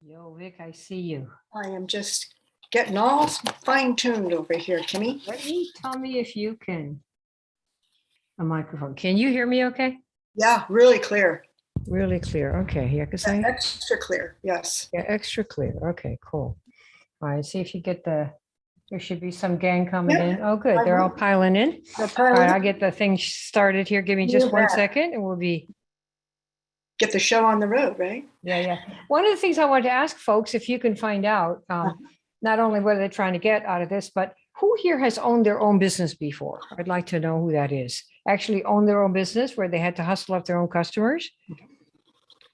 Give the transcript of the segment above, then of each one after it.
Yo, Vic, I see you. I am just getting all fine-tuned over here, Kimmy. Tell me if you can. A microphone. Can you hear me okay? Yeah, really clear. Really clear. Okay. Yeah, because I Extra clear, yes. yeah, extra clear. Okay, cool. All right, see if you get there should be some gang coming in. Oh, good. They're all piling in. All right, I'll get the thing started here. Give me just 1 second and we'll be get the show on the road, right? Yeah. One of the things I wanted to ask folks, if you can find out, not only what they're trying to get out of this, but who here has owned their own business before? I'd like to know who that is. Actually owned their own business where they had to hustle up their own customers,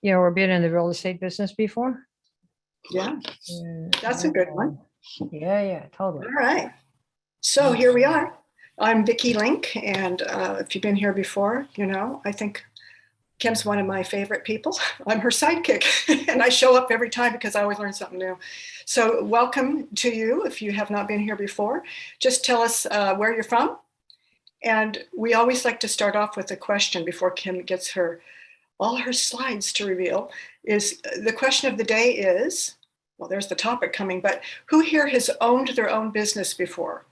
or been in the real estate business before. Yeah, that's a good one. Yeah, totally. All right. So here we are. I'm Vicki Link, and if you've been here before, I think Kim's one of my favorite people. I'm her sidekick, and I show up every time because I always learn something new. So welcome to you if you have not been here before. Just tell us where you're from. And we always like to start off with a question before Kim gets all her slides to reveal. The question of the day is, well, there's the topic coming, but who here has owned their own business before?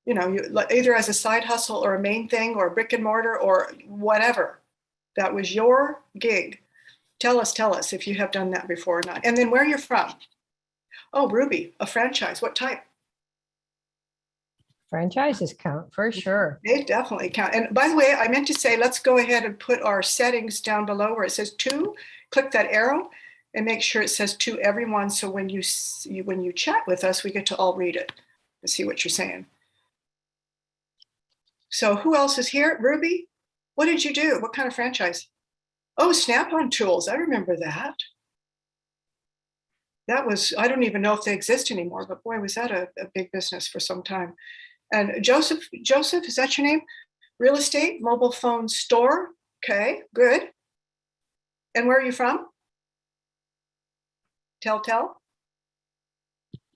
Either as a side hustle or a main thing or a brick and mortar or whatever. That was your gig. Tell us if you have done that before or not. And then where you're from. Oh, Ruby, a franchise. What type? Franchises count for sure. They definitely count. And by the way, I meant to say, let's go ahead and put our settings down below where it says to. Click that arrow and make sure it says to everyone. So when you chat with us, we get to all read it and see what you're saying. So who else is here? Ruby? What did you do? What kind of franchise? Oh, Snap-on Tools. I remember that. That was, I don't even know if they exist anymore, but boy, was that a big business for some time. And Joseph, is that your name? Real estate, mobile phone store. Okay, good. And where are you from? Tell.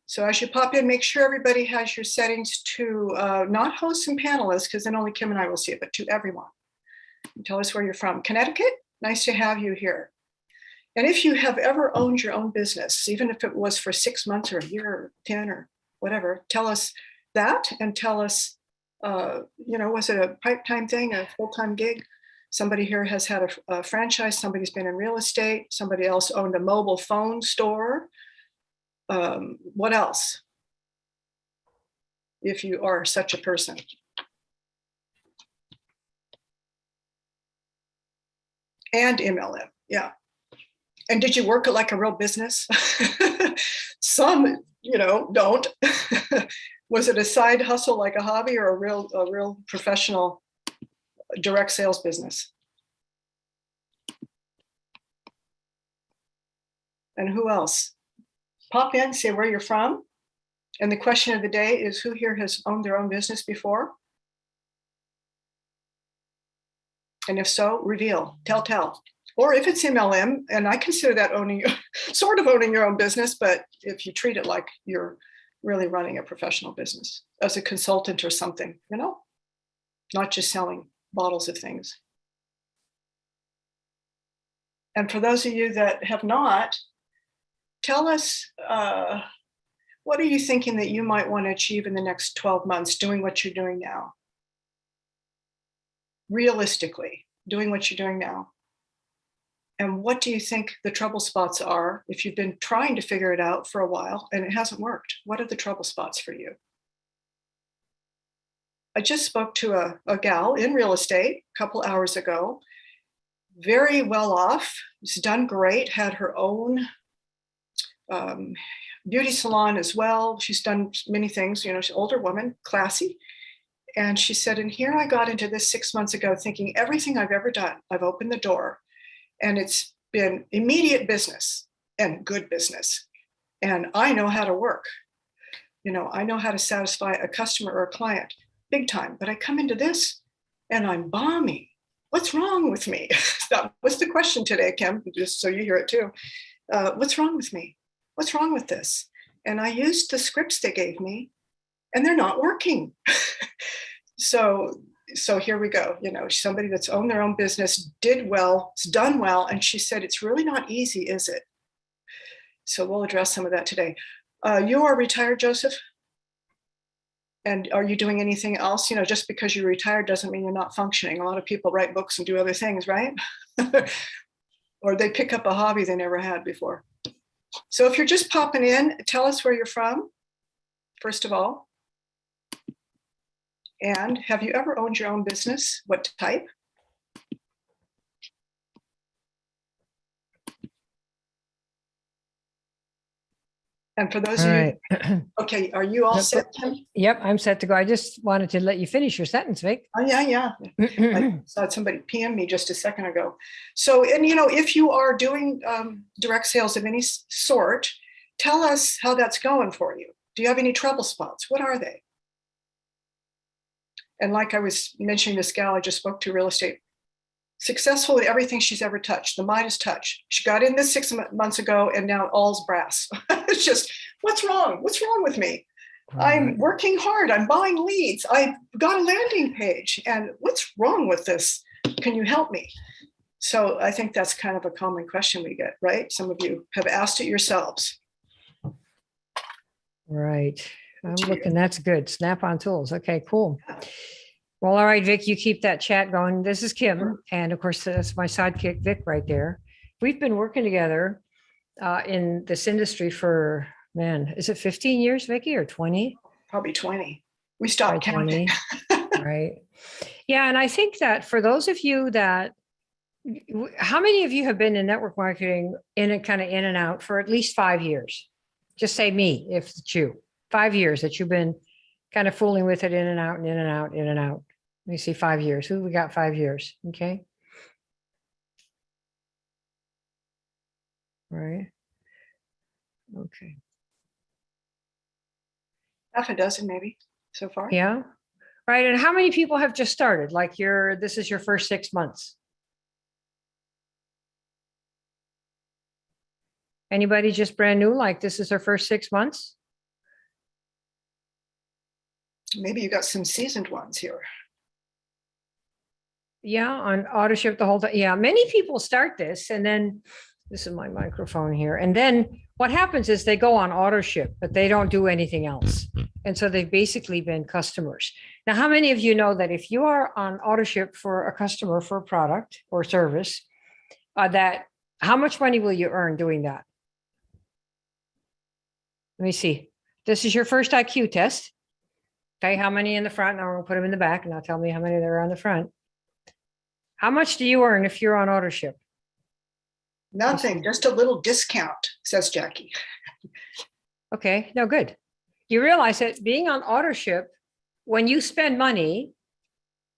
So as you pop in, make sure everybody has your settings to not hosts and panelists, because then only Kim and I will see it, but to everyone. Tell us where you're from. Connecticut, nice to have you here. And if you have ever owned your own business, even if it was for 6 months or a year or 10 or whatever, tell us that and tell us, was it a part-time thing, a full-time gig? Somebody here has had a franchise, somebody's been in real estate, somebody else owned a mobile phone store. What else? If you are such a person. And MLM, yeah. And did you work at like a real business? Some, don't. Was it a side hustle like a hobby or a real professional direct sales business? And who else? Pop in, say where you're from. And the question of the day is, who here has owned their own business before? And if so, reveal, tell. Or if it's MLM, and I consider that sort of owning your own business, but if you treat it like you're really running a professional business as a consultant or something, not just selling bottles of things. And for those of you that have not, tell us, what are you thinking that you might want to achieve in the next 12 months doing what you're doing now? Realistically, doing what you're doing now. And what do you think the trouble spots are if you've been trying to figure it out for a while and it hasn't worked? What are the trouble spots for you? I just spoke to a gal in real estate a couple hours ago, very well off, has done great, had her own beauty salon as well. She's done many things, she's an older woman, classy. And she said, and here I got into this 6 months ago thinking everything I've ever done, I've opened the door and it's been immediate business and good business. And I know how to work. I know how to satisfy a customer or a client big time, but I come into this and I'm bombing. What's wrong with me? That was the question today, Kim, just so you hear it too. What's wrong with me? What's wrong with this? And I used the scripts they gave me and they're not working. So here we go. Somebody that's owned their own business, did well, it's done well. And she said, it's really not easy, is it? So we'll address some of that today. You are retired, Joseph? And are you doing anything else? You know, just because you're retired doesn't mean you're not functioning. A lot of people write books and do other things, right? Or they pick up a hobby they never had before. So if you're just popping in, tell us where you're from, first of all. And have you ever owned your own business? What type? And for those All of right. you, okay, are you all set, Kim? Yep, I'm set to go. I just wanted to let you finish your sentence, Vic. Oh, yeah. I saw somebody PM me just a second ago. So, and you know, if you are doing direct sales of any sort, tell us how that's going for you. Do you have any trouble spots? What are they? And like I was mentioning, this gal I just spoke to, real estate, successful in everything she's ever touched, the Midas touch. She got in this 6 months ago and now all's brass. It's just, what's wrong? What's wrong with me? I'm working hard. I'm buying leads. I've got a landing page. And what's wrong with this? Can you help me? So I think that's kind of a common question we get, right? Some of you have asked it yourselves. Right. I'm looking, that's good. Snap-on tools. Okay, cool. Well, all right, Vic, you keep that chat going. This is Kim. And of course, that's my sidekick, Vic, right there. We've been working together in this industry for, man, is it 15 years, Vicki, or 20? Probably 20. We stopped counting. 20, right. Yeah, and I think that for those of you that, how many of you have been in network marketing in and out for at least 5 years? Just say me, if it's you. 5 years that you've been kind of fooling with it in and out and in and out, in and out. Let me see, 5 years. Who we got 5 years? Okay. All right. Okay. Half a dozen maybe so far. Yeah. Right. And how many people have just started? Like this is your first 6 months. Anybody just brand new, like this is their first 6 months? Maybe you got some seasoned ones here. Yeah, on auto ship the whole time. Yeah, many people start this and then, this is my microphone here. And then what happens is they go on auto ship, but they don't do anything else. And so they've basically been customers. Now, how many of you know that if you are on auto ship for a customer for a product or service, that how much money will you earn doing that? Let me see. This is your first IQ test. Okay, how many in the front? Now we're gonna put them in the back and now tell me how many there are on the front. How much do you earn if you're on auto ship? Nothing, just a little discount, says Jackie. Okay, no, good. You realize that being on auto ship, when you spend money,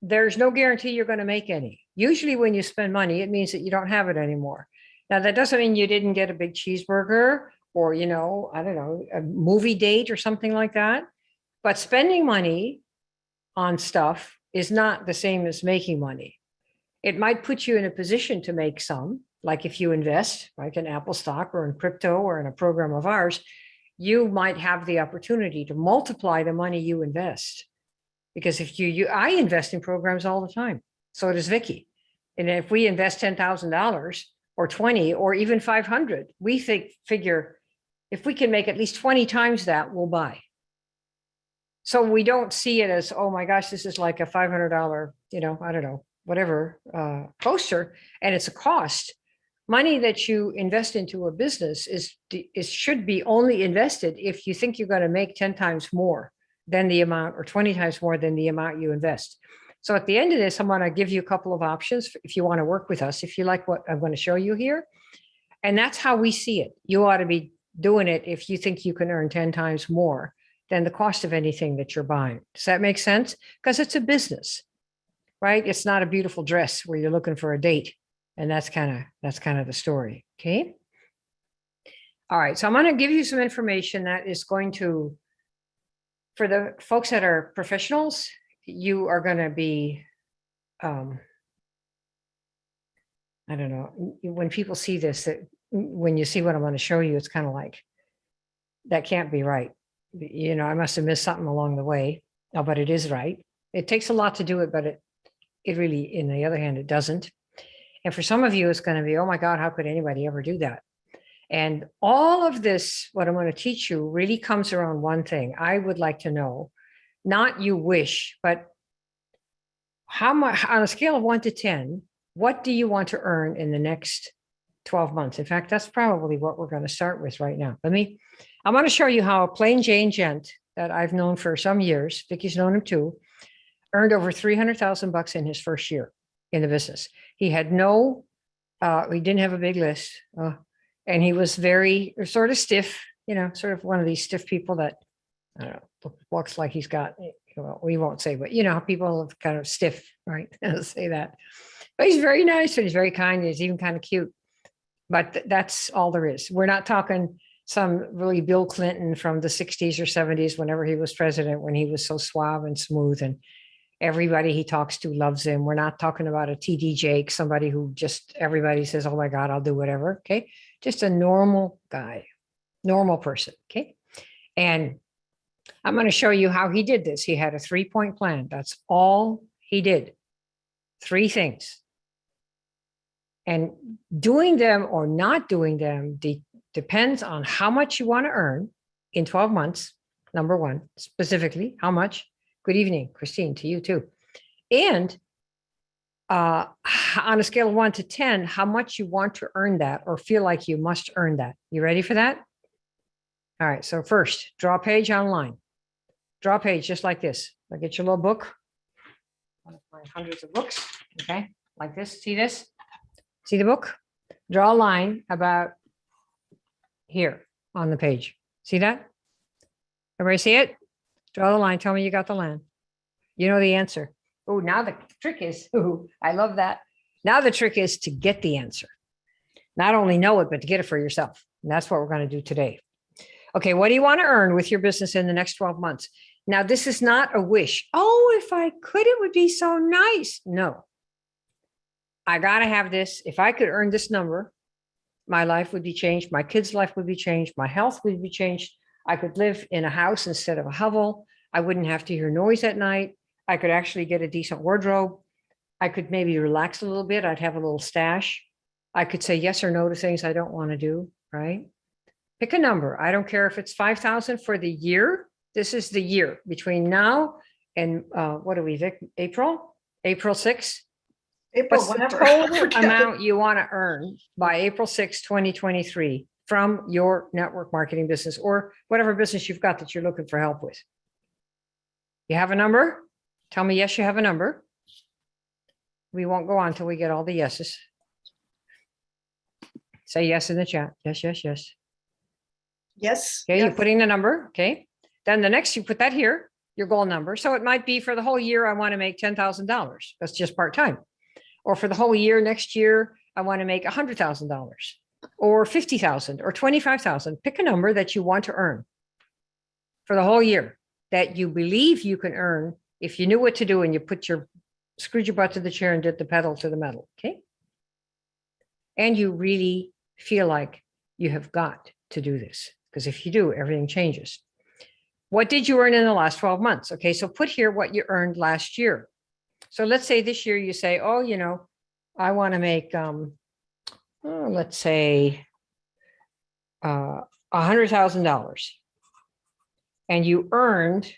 there's no guarantee you're going to make any. Usually when you spend money, it means that you don't have it anymore. Now, that doesn't mean you didn't get a big cheeseburger or, you know, I don't know, a movie date or something like that. But spending money on stuff is not the same as making money. It might put you in a position to make some, like if you invest, like in Apple stock or in crypto or in a program of ours, you might have the opportunity to multiply the money you invest. Because if I invest in programs all the time. So does Vicki. And if we invest $10,000 or 20 or even 500, we figure if we can make at least 20 times that, we'll buy. So we don't see it as, oh my gosh, this is like a $500, you know, I don't know, whatever poster, and it's a cost. Money that you invest into a business should be only invested if you think you're going to make 10 times more than the amount or 20 times more than the amount you invest. So at the end of this, I'm going to give you a couple of options if you want to work with us, if you like what I'm going to show you here. And that's how we see it. You ought to be doing it if you think you can earn 10 times more than the cost of anything that you're buying. Does that make sense? Because it's a business, right? It's not a beautiful dress where you're looking for a date. And that's kind of the story. Okay. All right. So I'm going to give you some information that is going to, for the folks that are professionals, you are going to be, I don't know, when people see this, that when you see what I'm going to show you, it's kind of like, that can't be right. You know, I must have missed something along the way. Oh, but it is right. It takes a lot to do it, but it really, in the other hand, it doesn't. And for some of you, it's going to be, oh my God, how could anybody ever do that? And all of this, what I'm going to teach you, really comes around one thing. I would like to know, not you wish, but how much on a scale of 1 to 10, what do you want to earn in the next 12 months? In fact, that's probably what we're going to start with right now. I'm going to show you how a plain Jane gent that I've known for some years, Vicky's known him too, earned over $300,000 in his first year in the business. He had he didn't have a big list. And he was very sort of stiff, sort of one of these stiff people that, I don't know, looks like he's got, well, we won't say, but how people are kind of stiff, right? I'll say that. But he's very nice and he's very kind. And he's even kind of cute. But that's all there is. We're not talking some really Bill Clinton from the 60s or 70s, whenever he was president, when he was so suave and smooth and everybody he talks to loves him. We're not talking about a TD Jake, somebody who just everybody says, oh my God, I'll do whatever. Okay. Just a normal guy, normal person. Okay. And I'm going to show you how he did this. He had a 3-point plan. That's all he did. 3 things. And doing them or not doing them depends on how much you want to earn in 12 months. Number one, specifically, how much? Good evening, Christine, to you too. And on a scale of 1 to 10, how much you want to earn that or feel like you must earn that. You ready for that? All right. So first, draw a page online. Draw a page just like this. I'll get your little book. One of my hundreds of books. Okay. Like this. See this? See the book? Draw a line about here on the page. See that? Everybody see it? Draw the line. Tell me you got the line. You know the answer. Oh, now the trick is, I love that. Now the trick is to get the answer. Not only know it, but to get it for yourself. And that's what we're going to do today. Okay, what do you want to earn with your business in the next 12 months? Now, this is not a wish. Oh, if I could, it would be so nice. No. I got to have this. If I could earn this number, my life would be changed. My kids' life would be changed. My health would be changed. I could live in a house instead of a hovel. I wouldn't have to hear noise at night. I could actually get a decent wardrobe. I could maybe relax a little bit. I'd have a little stash. I could say yes or no to things I don't want to do, right? Pick a number. I don't care if it's 5,000 for the year. This is the year between now and what are we, Vic? April 6th. April, What's whatever. the total amount you want to earn by April 6, 2023 from your network marketing business or whatever business you've got that you're looking for help with? You have a number? Tell me yes, you have a number. We won't go on till we get all the yeses. Say yes in the chat. Yes, yes, yes. Yes. Okay, yes. you're putting the number. Okay. Then the next, you put that here, your goal number. So it might be for the whole year, I want to make $10,000. That's just part-time. Or for the whole year, next year, I want to make $100,000 or $50,000 or $25,000. Pick a number that you want to earn for the whole year that you believe you can earn if you knew what to do and you screwed your butt to the chair and did the pedal to the metal. Okay. And you really feel like you have got to do this, because if you do, everything changes. What did you earn in the last 12 months? Okay, so put here what you earned last year. So let's say this year you say, oh, I want to make, let's say $100,000. And you earned,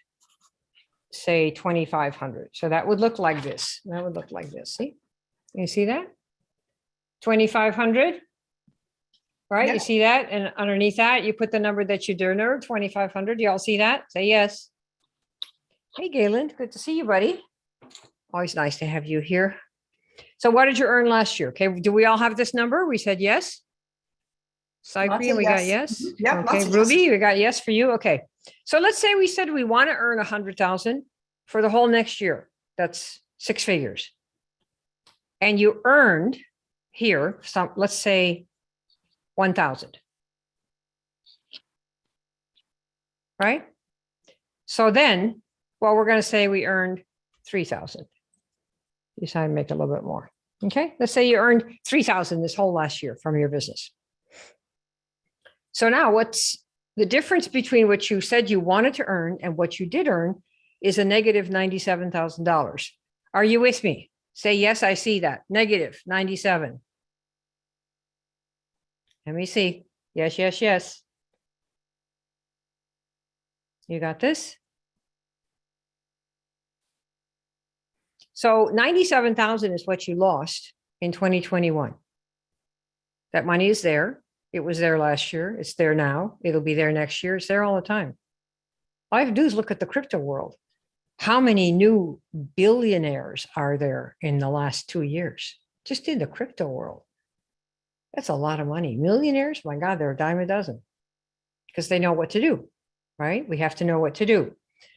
say, $2,500. So that would look like this. That would look like this. See? You see that? 2,500. Right? Yeah. You see that? And underneath that, you put the number that you did earn, 2,500. You all see that? Say yes. Hey, Galen, good to see you, buddy. Always nice to have you here. So what did you earn last year? Okay, do we all have this number? We said yes. Cyprian, we got yes. Yeah. Okay, Ruby, we got yes for you. Okay. So let's say we said we want to earn 100,000 for the whole next year. That's 6 figures. And you earned here some, let's say 1,000. Right? So then, well, we're going to say we earned 3,000. Decide to make a little bit more. Okay. Let's say you earned 3,000 this whole last year from your business. So now what's the difference between what you said you wanted to earn and what you did earn is a negative $97,000. Are you with me? Say, yes, I see that. Negative 97. Let me see. Yes, yes, yes. You got this? So 97,000 is what you lost in 2021. That money is there. It was there last year. It's there now. It'll be there next year. It's there all the time. All I have to do is look at the crypto world. How many new billionaires are there in the last 2 years? Just in the crypto world. That's a lot of money. Millionaires, my God, they're a dime a dozen because they know what to do, right? We have to know what to do.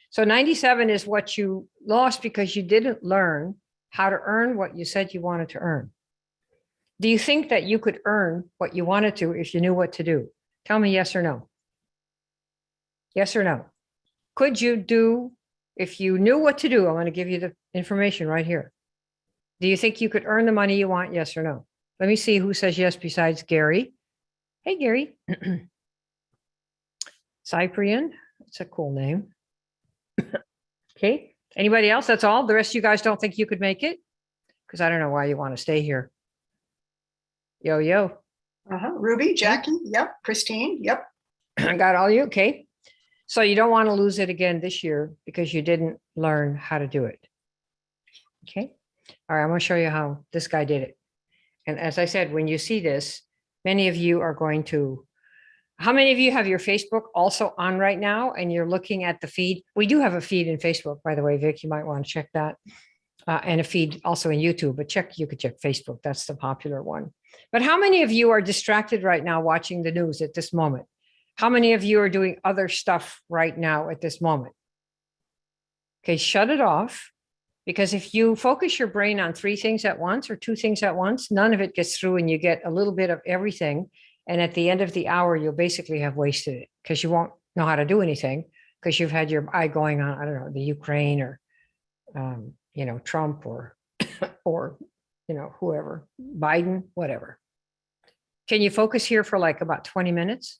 So 97 is what you lost because you didn't learn how to earn what you said you wanted to earn. Do you think that you could earn what you wanted to if you knew what to do? Tell me yes or no. Yes or no. Could you do, if you knew what to do, I'm going to give you the information right here. Do you think you could earn the money you want? Yes or no? Let me see who says yes besides Gary. Hey, Gary. Cyprian. That's a cool name. Okay. Anybody else? That's all? The rest of you guys don't think you could make it? Because I don't know why you want to stay here. Yo, yo. Ruby, Jackie, yep. Christine, yep. I got all you. Okay. So you don't want to lose it again this year because you didn't learn how to do it. Okay. All right. I'm going to show you how this guy did it. And as I said, when you see this, many of you are going to, how many of you have your Facebook also on right now and you're looking at the feed? We do have a feed in Facebook, by the way, Vic, you might want to check that. And a feed also in YouTube, but you could check Facebook. That's the popular one. But how many of you are distracted right now watching the news at this moment? How many of you are doing other stuff right now at this moment? Okay, shut it off. Because if you focus your brain on 3 things at once or 2 things at once, none of it gets through and you get a little bit of everything. And at the end of the hour, you'll basically have wasted it because you won't know how to do anything because you've had your eye going on, I don't know, the Ukraine or, Trump or, whoever, Biden, whatever. Can you focus here for like about 20 minutes?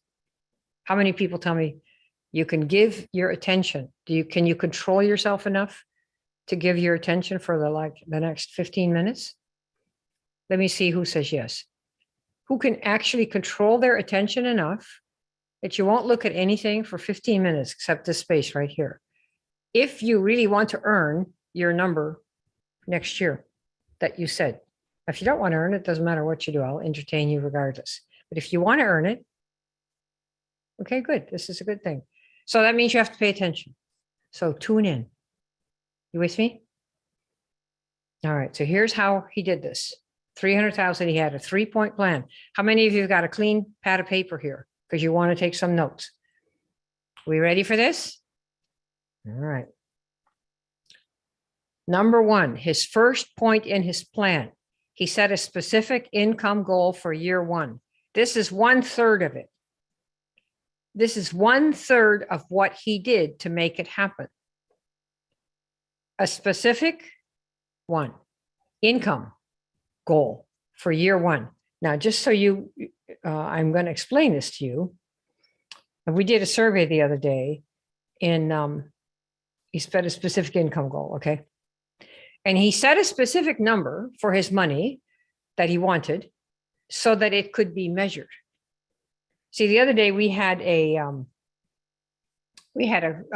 How many people tell me you can give your attention? Can you control yourself enough to give your attention for the next 15 minutes? Let me see who says yes. Who can actually control their attention enough that you won't look at anything for 15 minutes except this space right here. If you really want to earn your number next year that you said. If you don't want to earn it, doesn't matter what you do. I'll entertain you regardless. But if you want to earn it, okay, good. This is a good thing. So that means you have to pay attention. So tune in. You with me? All right. So here's how he did this. 300,000. He had a 3-point plan. How many of you got a clean pad of paper here? Because you want to take some notes. We ready for this? All right. Number 1, his first point in his plan, he set a specific income goal for year 1. This is 1/3 of it. This is 1/3 of what he did to make it happen. A specific income goal for year 1. Now, just so I'm going to explain this to you. We did a survey the other day he set a specific income goal. Okay. And he set a specific number for his money that he wanted so that it could be measured. See, the other day I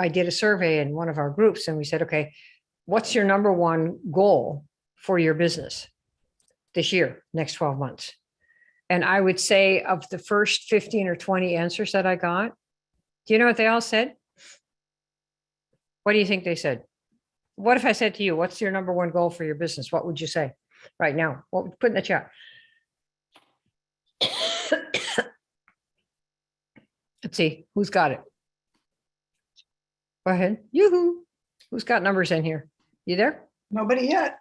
did a survey in one of our groups and we said, okay, what's your number 1 goal for your business this year, next 12 months? And I would say of the first 15 or 20 answers that I got, do you know what they all said? What do you think they said? What if I said to you, what's your number 1 goal for your business? What would you say right now? What would you put in the chat? Let's see, who's got it? Go ahead. Yoo-hoo. Who's got numbers in here? You there? Nobody yet.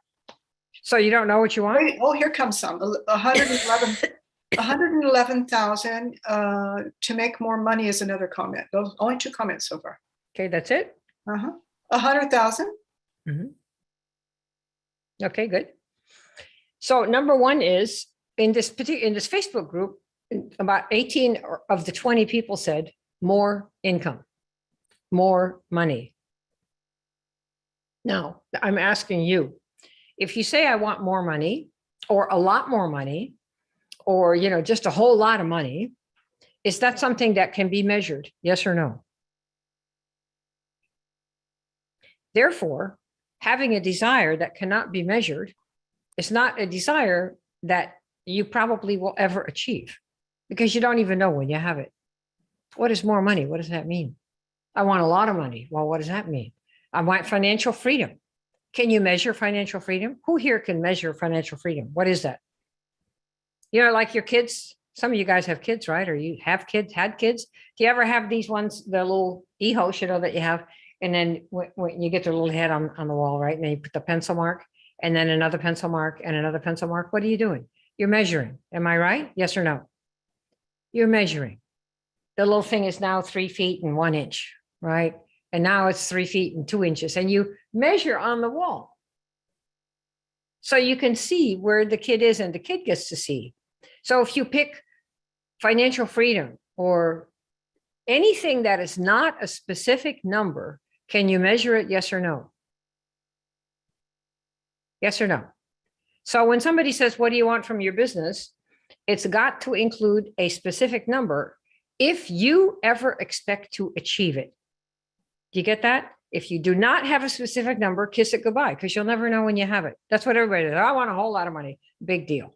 So you don't know what you want? Wait, here comes some. 111,000 to make more money is another comment. Those only 2 comments so far. Okay, that's it. 100,000. Okay, good. So number 1 is in this Facebook group, about 18 of the 20 people said more income, more money. Now, I'm asking you, if you say I want more money or a lot more money or, just a whole lot of money, Is that something that can be measured? Yes or no? Therefore, having a desire that cannot be measured is not a desire that you probably will ever achieve, because you don't even know when you have it. What is more money? What does that mean? I want a lot of money. Well, what does that mean? I want financial freedom. Can you measure financial freedom? Who here can measure financial freedom? What is that? You know, like your kids. Some of you guys have kids, right? Or you have kids, had kids. Do you ever have these ones, the little e-hosts, you know, that you have? And then when you get their little head on the wall, right? And then you put the pencil mark and then another pencil mark and another pencil mark. What are you doing? You're measuring. Am I right? Yes or no? You're measuring. The little thing is now 3 feet and 1 inch, right? And now it's 3 feet and 2 inches. And you measure on the wall. So you can see where the kid is and the kid gets to see. So if you pick financial freedom or anything that is not a specific number, can you measure it? Yes or no? Yes or no? So when somebody says, what do you want from your business? It's got to include a specific number if you ever expect to achieve it. Do you get that? If you do not have a specific number, kiss it goodbye, because you'll never know when you have it. That's what everybody does. I want a whole lot of money. Big deal.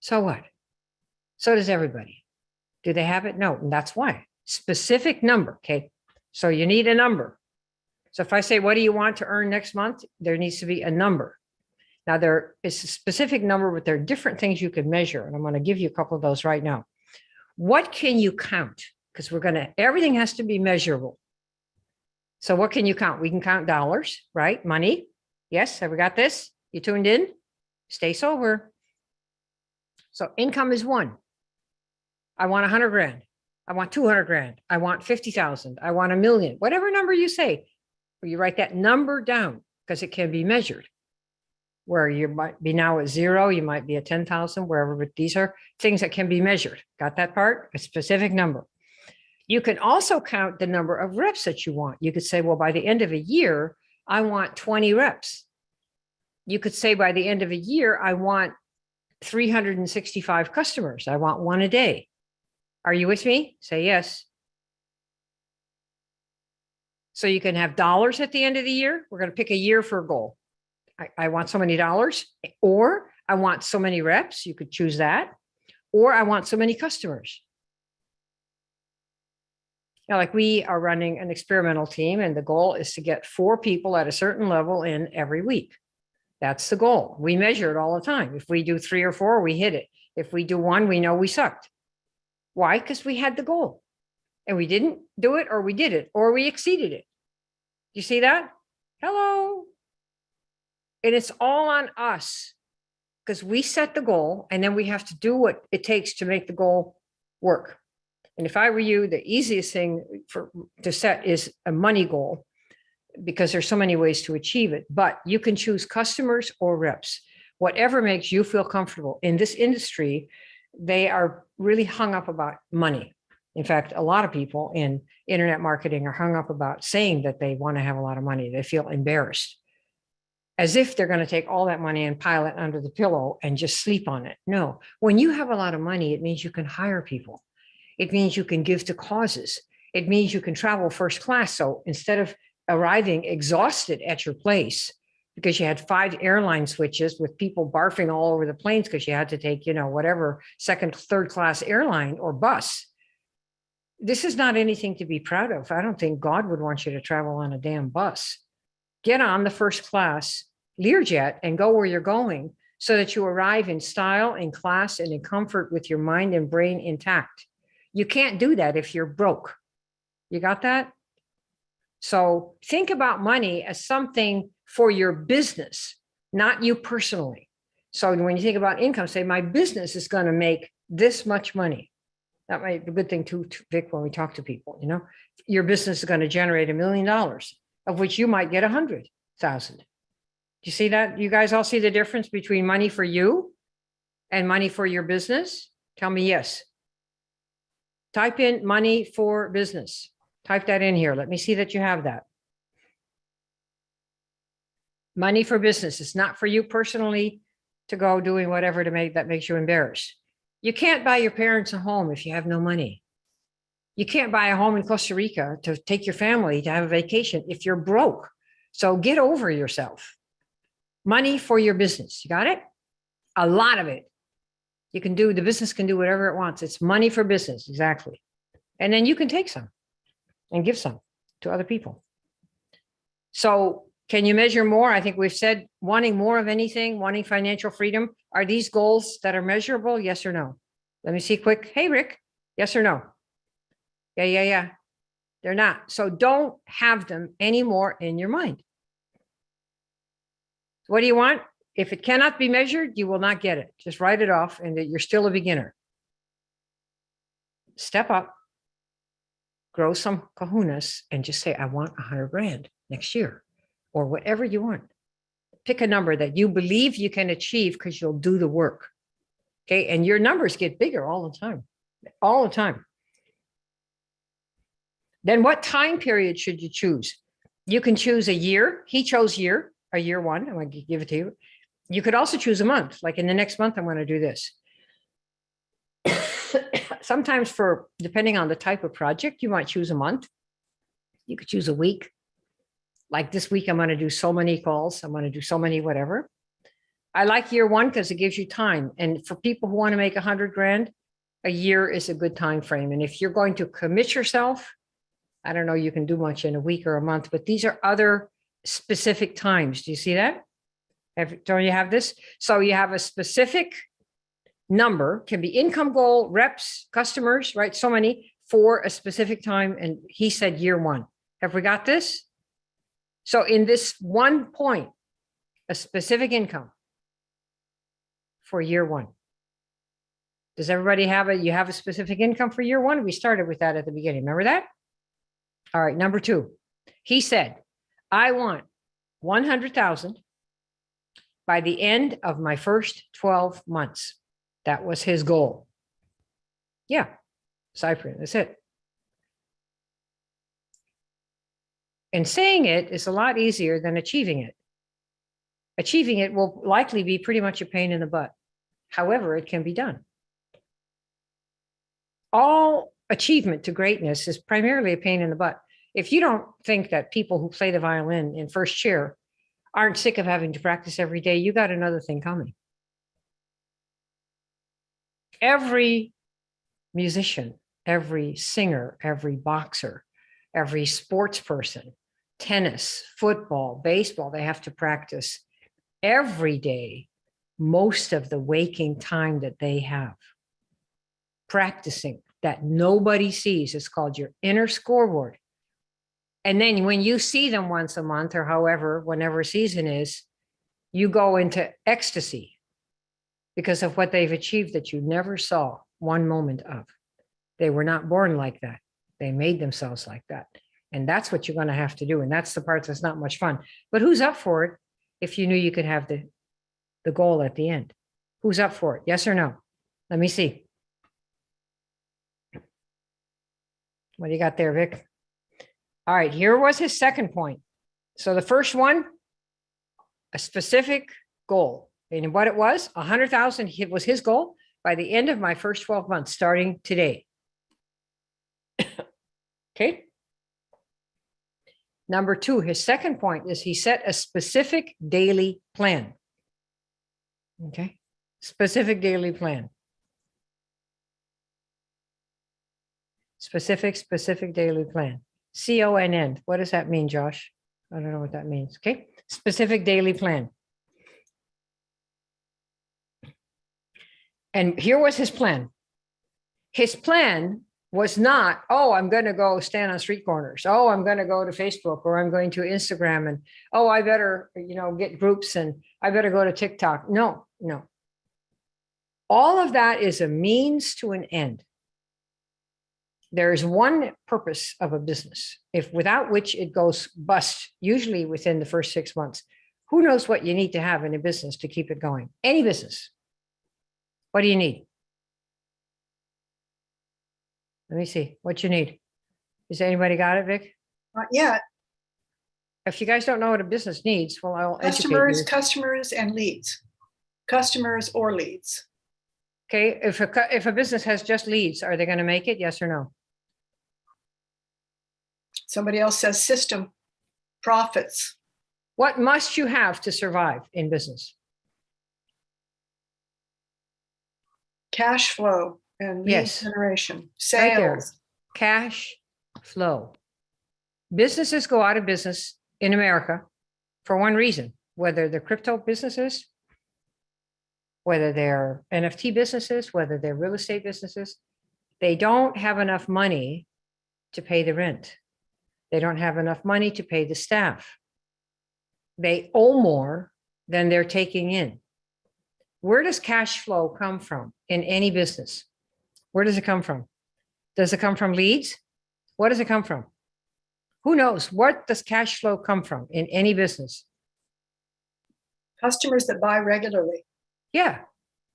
So what? So does everybody. Do they have it? No. And that's why. Specific number. Okay. So you need a number. So if I say, what do you want to earn next month? There needs to be a number. Now, there is a specific number, but there are different things you can measure. And I'm going to give you a couple of those right now. What can you count? Because everything has to be measurable. So what can you count? We can count dollars, right? Money. Yes. Have we got this? You tuned in? Stay sober. So income is one. I want 100 grand. I want 200 grand. I want 50,000. I want 1 million, whatever number you say, or you write that number down because it can be measured. Where you might be now at 0, you might be at 10,000, wherever, but these are things that can be measured. Got that part? A specific number. You can also count the number of reps that you want. You could say, well, by the end of a year, I want 20 reps. You could say by the end of a year, I want 365 customers. I want one a day. Are you with me? Say yes. So you can have dollars at the end of the year. We're going to pick a year for a goal. I want so many dollars, or I want so many reps. You could choose that, or I want so many customers. Now, like we are running an experimental team, and the goal is to get 4 people at a certain level in every week. That's the goal. We measure it all the time. If we do 3 or 4, we hit it. If we do 1, we know we sucked. Why? Because we had the goal and we didn't do it, or we did it, or we exceeded it. You see that? Hello. And it's all on us because we set the goal, and then we have to do what it takes to make the goal work. And if I were you, the easiest thing to set is a money goal, because there's so many ways to achieve it. But you can choose customers or reps, whatever makes you feel comfortable. In this industry, they are really hung up about money. In fact, a lot of people in internet marketing are hung up about saying that they want to have a lot of money. They feel embarrassed, as if they're going to take all that money and pile it under the pillow and just sleep on it. No, when you have a lot of money, it means you can hire people. It means you can give to causes. It means you can travel first class. So instead of arriving exhausted at your place because you had 5 airline switches with people barfing all over the planes because you had to take, whatever second, third class airline or bus. This is not anything to be proud of. I don't think God would want you to travel on a damn bus. Get on the first class Learjet and go where you're going so that you arrive in style, in class, and in comfort with your mind and brain intact. You can't do that if you're broke. You got that? So think about money as something for your business, not you personally. So when you think about income, say, my business is going to make this much money. That might be a good thing too, Vic, when we talk to people. Your business is going to generate $1 million, of which you might get 100,000. Do you see that? You guys all see the difference between money for you and money for your business? Tell me yes. Type in money for business. Type that in here. Let me see that you have that. Money for business. It's not for you personally to go doing whatever that makes you embarrassed. You can't buy your parents a home if you have no money. You can't buy a home in Costa Rica to take your family to have a vacation if you're broke. So get over yourself. Money for your business. You got it? A lot of it. You can do, the business can do whatever it wants. It's money for business. Exactly. And then you can take some and give some to other people. So can you measure more? I think we've said wanting more of anything, wanting financial freedom. Are these goals that are measurable? Yes or no? Let me see quick. Hey, Rick, yes or no? Yeah. They're not. So don't have them anymore in your mind. What do you want? If it cannot be measured, you will not get it. Just write it off and that you're still a beginner. Step up, grow some kahunas and just say, I want 100 grand next year or whatever you want. Pick a number that you believe you can achieve because you'll do the work. Okay. And your numbers get bigger all the time, all the time. Then what time period should you choose? You can choose a year. He chose year, a year one. I'm going to give it to you. You could also choose a month. Like in the next month, I'm going to do this. Sometimes depending on the type of project, you might choose a month. You could choose a week. Like this week, I'm going to do so many calls. I'm going to do so many whatever. I like year one because it gives you time. And for people who want to make 100 grand, a year is a good time frame. And if you're going to commit yourself, I don't know, you can do much in a week or a month, but these are other specific times. Do you see that? Don't you have this? So you have a specific number, can be income goal, reps, customers, right? So many for a specific time. And he said year one. Have we got this? So in this one point, a specific income for year one. Does everybody have you have a specific income for year one? We started with that at the beginning. Remember that? All right. Number two, he said, I want 100,000 by the end of my first 12 months. That was his goal. Yeah. Cyprian, that's it. And saying it is a lot easier than achieving it. Achieving it will likely be pretty much a pain in the butt. However, it can be done. All achievement to greatness is primarily a pain in the butt. If you don't think that people who play the violin in first chair aren't sick of having to practice every day, you got another thing coming. Every musician, every singer, every boxer, every sports person, tennis, football, baseball, they have to practice every day, most of the waking time that they have. Practicing that nobody sees. It's called your inner scoreboard. And then when you see them once a month or however, whenever season is, you go into ecstasy because of what they've achieved that you never saw one moment of. They were not born like that. They made themselves like that. And that's what you're going to have to do. And that's the part that's not much fun. But who's up for it if you knew you could have the goal at the end? Who's up for it? Yes or no? Let me see. What do you got there, Vic? All right, here was his second point. So the first one, a specific goal. And what it was, 100,000 was his goal by the end of my first 12 months, starting today. Okay. Number two, his second point is he set a specific daily plan. Okay. Specific daily plan. Specific daily plan. CONN. What does that mean, Josh? I don't know what that means. Okay. Specific daily plan. And here was his plan. His plan was not, oh, I'm going to go stand on street corners. Oh, I'm going to go to Facebook or I'm going to Instagram and, oh, I better, get groups and I better go to TikTok. No. All of that is a means to an end. There is one purpose of a business, without which it goes bust, usually within the first 6 months. Who knows what you need to have in a business to keep it going? Any business. What do you need? Let me see what you need. Has anybody got it, Vic? Not yet. If you guys don't know what a business needs, well, I'll educate you. Customers and leads. Customers or leads. Okay, if a business has just leads, are they going to make it? Yes or no? Somebody else says system, profits, What must you have to survive in business? cash flow and lead Yes, generation, right there. sales. Cash flow. Businesses go out of business in America for one reason, whether they're crypto businesses, whether they're NFT businesses, whether they're real estate businesses, they don't have enough money to pay the rent. They don't have enough money to pay the staff. They owe more than they're taking in. Where does cash flow come from in any business? Where does it come from? Does it come from leads? What does it come from? Who knows? What does cash flow come from in any business? Customers that buy regularly. Yeah.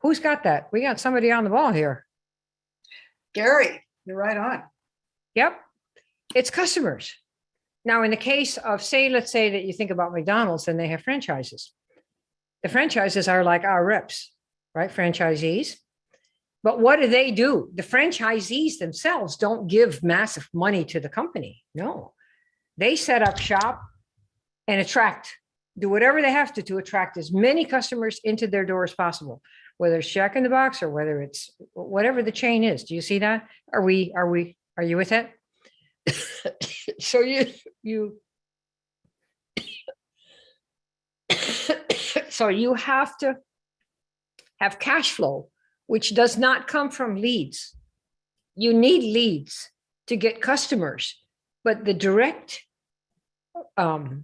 Who's got that? We got somebody on the ball here. Gary, you're right on. Yep. It's customers. Now, in the case of, let's say that you think about McDonald's and they have franchises. The franchises are like our reps, right? Franchisees. But what do? The franchisees themselves don't give massive money to the company. No, they set up shop and do whatever they have to attract as many customers into their door as possible, whether it's Jack in the Box or whether it's whatever the chain is. Do you see that? Are you with it? So so you have to have cash flow, which does not come from leads. You need leads to get customers, but the direct the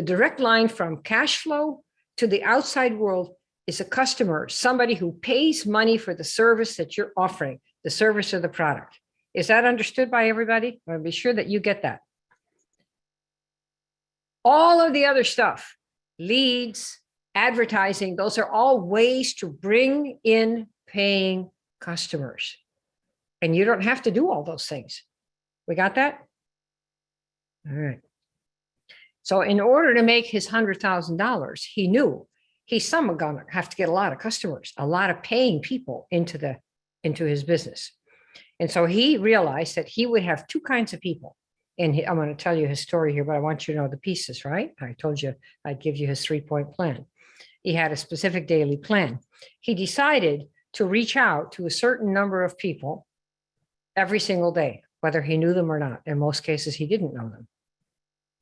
direct line from cash flow to the outside world is a customer, somebody who pays money for the service that you're offering, the service or the product. Is that understood by everybody? I'll be sure that you get that. All of the other stuff, leads, advertising, those are all ways to bring in paying customers. And you don't have to do all those things. We got that? All right. So in order to make his $100,000, he knew he's going to have to get a lot of customers, a lot of paying people into his business. And so he realized that he would have two kinds of people. And I'm going to tell you his story here, but I want you to know the pieces, right? I told you I'd give you his 3-point plan. He had a specific daily plan. He decided to reach out to a certain number of people every single day, whether he knew them or not. In most cases, he didn't know them.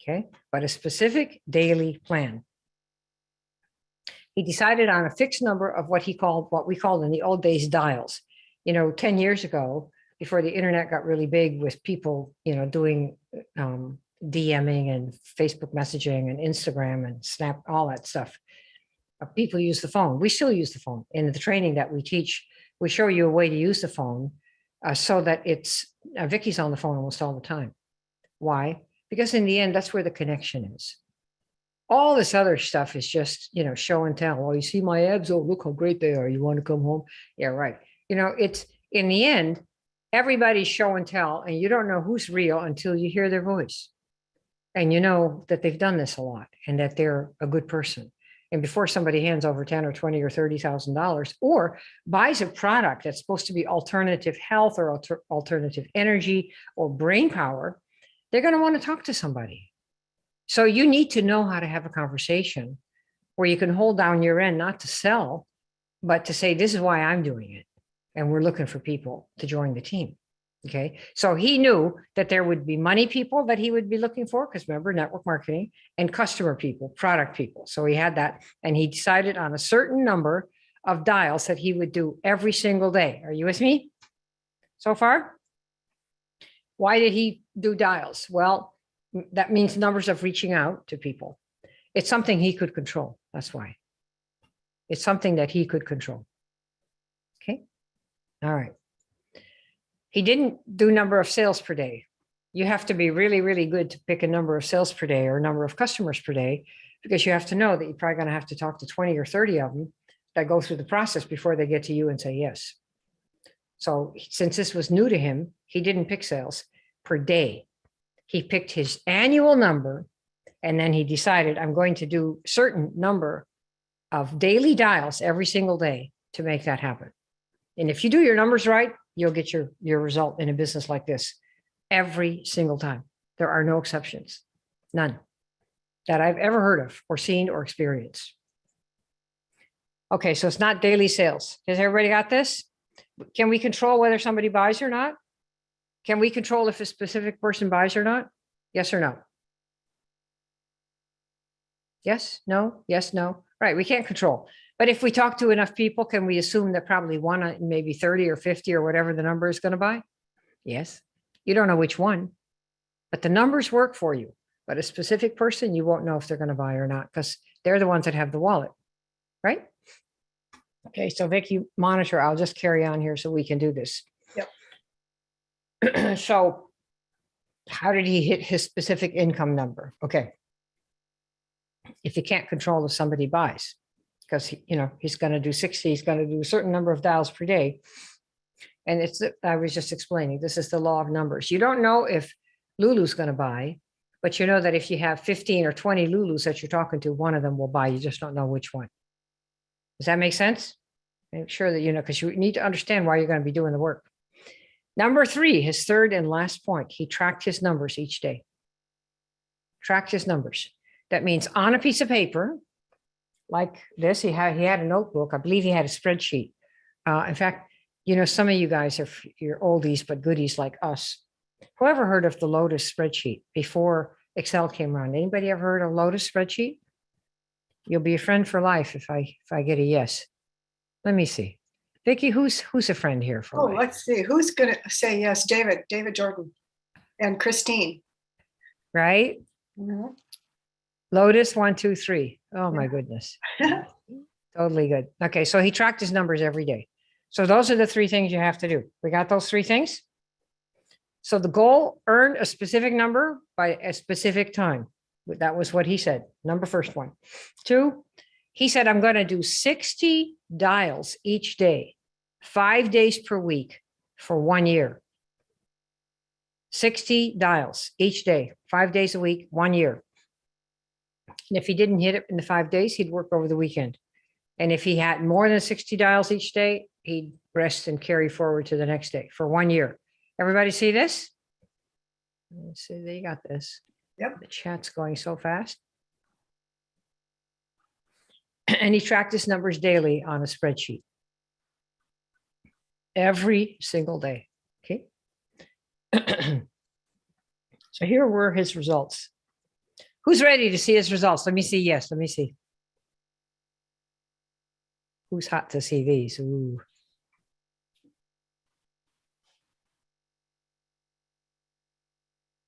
Okay, but a specific daily plan. He decided on a fixed number of what we called in the old days dials. 10 years ago, before the internet got really big with people, doing DMing and Facebook messaging and Instagram and Snap, all that stuff. People use the phone. We still use the phone. In the training that we teach, we show you a way to use the phone so that it's, Vicky's on the phone almost all the time. Why? Because in the end, that's where the connection is. All this other stuff is just, show and tell. Oh, you see my abs? Oh, look how great they are. You want to come home? Yeah, right. It's in the end, everybody's show and tell, and you don't know who's real until you hear their voice. And you know that they've done this a lot and that they're a good person. And before somebody hands over $10 or $20 or $30,000 or buys a product that's supposed to be alternative health or alternative energy or brain power, they're going to want to talk to somebody. So you need to know how to have a conversation where you can hold down your end, not to sell, but to say, this is why I'm doing it. And we're looking for people to join the team. Okay. So he knew that there would be money people that he would be looking for, because remember, network marketing, and customer people, product people. So he had that, and he decided on a certain number of dials that he would do every single day. Are you with me so far? Why did he do dials? Well, that means numbers of reaching out to people. It's something he could control. That's why. It's something that he could control. Okay. All right. He didn't do number of sales per day. You have to be really, really good to pick a number of sales per day or a number of customers per day, because you have to know that you're probably going to have to talk to 20 or 30 of them that go through the process before they get to you and say yes. So since this was new to him, he didn't pick sales per day. He picked his annual number, and then he decided, I'm going to do certain number of daily dials every single day to make that happen. And if you do your numbers right, you'll get your result in a business like this every single time. There are no exceptions, none that I've ever heard of or seen or experienced. Okay, so it's not daily sales. Has everybody got this? Can we control whether somebody buys or not? Can we control if a specific person buys or not? Yes or no? Yes, no, yes, no. Right, we can't control. But if we talk to enough people, can we assume that probably one, maybe 30 or 50 or whatever the number is going to buy? Yes. You don't know which one, but the numbers work for you. But a specific person, you won't know if they're going to buy or not because they're the ones that have the wallet, right? Okay, so Vicki, monitor. I'll just carry on here so we can do this. Yep. So how did he hit his specific income number? Okay. If you can't control if somebody buys, because he's going to do 60, he's going to do a certain number of dials per day. And I was just explaining, this is the law of numbers. You don't know if Lulu's going to buy, but you know that if you have 15 or 20 Lulus that you're talking to, one of them will buy. You just don't know which one. Does that make sense? Make sure that because you need to understand why you're going to be doing the work. Number 3, his third and last point, he tracked his numbers each day. Tracked his numbers. That means on a piece of paper, like this, he had a notebook. I believe he had a spreadsheet. In fact, some of you guys you're oldies but goodies like us. Whoever heard of the Lotus spreadsheet before Excel came around? Anybody ever heard of Lotus spreadsheet? You'll be a friend for life if I get a yes. Let me see. Vicki, who's a friend here for me? Let's see. Who's going to say yes? David Jordan and Christine. Right? Mm-hmm. Lotus 1, 2, 3. Oh my goodness. Totally good. Okay, so he tracked his numbers every day. So those are the 3 things you have to do. We got those 3 things? So the goal, earn a specific number by a specific time. That was what he said. First one. 2, he said, I'm going to do 60 dials each day, 5 days per week for 1 year. 60 dials each day, 5 days a week, 1 year. And if he didn't hit it in the 5 days, he'd work over the weekend. And if he had more than 60 dials each day, he'd rest and carry forward to the next day for 1 year. Everybody see this? Let's see, they got this. Yep. The chat's going so fast. And he tracked his numbers daily on a spreadsheet. Every single day. Okay. So here were his results. Who's ready to see his results? Let me see. Yes, let me see. Who's hot to see these? Ooh.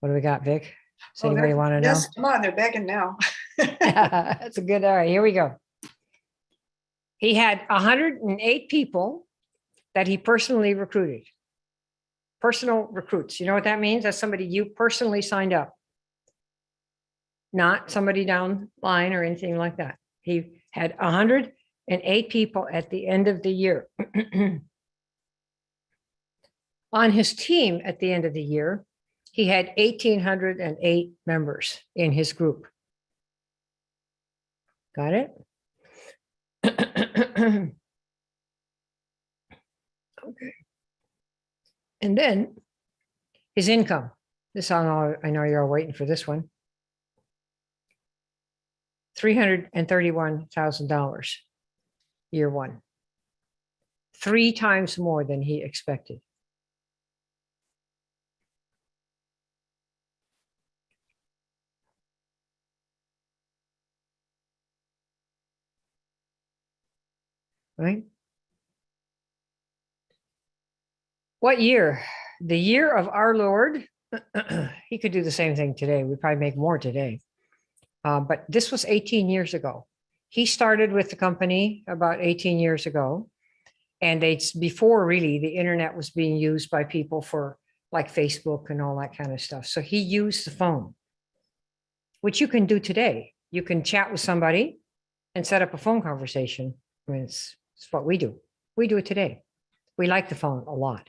What do we got, Vic? Does anybody want to know? Yes, come on, they're begging now. That's a good, all right, here we go. He had 108 people that he personally recruited. Personal recruits. You know what that means? That's somebody you personally signed up. Not somebody down line or anything like that. He had 108 people at the end of the year. On his team at the end of the year, he had 1,808 members in his group. Got it? Okay. And then his income. This I know you're all waiting for this one. $331,000 year 1. 3 times more than he expected. Right? What year? The year of our Lord. He could do the same thing today. We'd probably make more today. But this was 18 years ago. He started with the company about 18 years ago. And it's before really the internet was being used by people for like Facebook and all that kind of stuff. So he used the phone, which you can do today. You can chat with somebody and set up a phone conversation. I mean, it's what we do. We do it today. We like the phone a lot.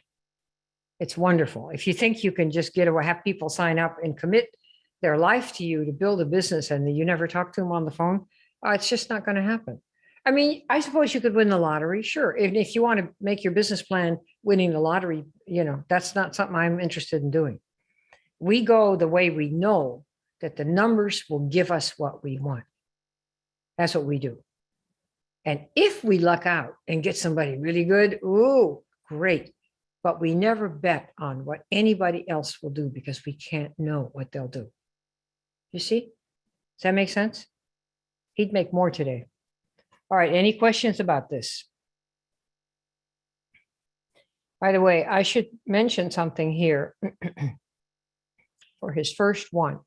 It's wonderful. If you think you can just have people sign up and commit their life to you to build a business and you never talk to them on the phone, it's just not going to happen. I mean, I suppose you could win the lottery, sure. If you want to make your business plan winning the lottery, that's not something I'm interested in doing. We go the way we know that the numbers will give us what we want. That's what we do. And if we luck out and get somebody really good, ooh, great. But we never bet on what anybody else will do because we can't know what they'll do. You see? Does that make sense? He'd make more today. All right. Any questions about this? By the way, I should mention something here for his first one.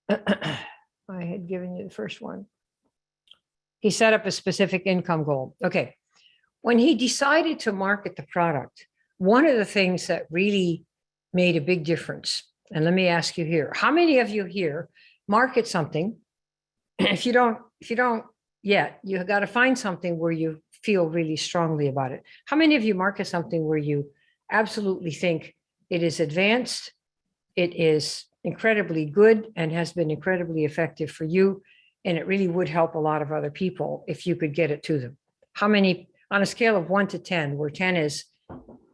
I had given you the first one. He set up a specific income goal. Okay. When he decided to market the product, one of the things that really made a big difference, and let me ask you here, how many of you here market something? If you don't yet, you got to find something where you feel really strongly about it. How many of you market something where you absolutely think it is advanced, it is incredibly good, and has been incredibly effective for you, and it really would help a lot of other people if you could get it to them? How many, on a scale of 1 to 10, where 10 is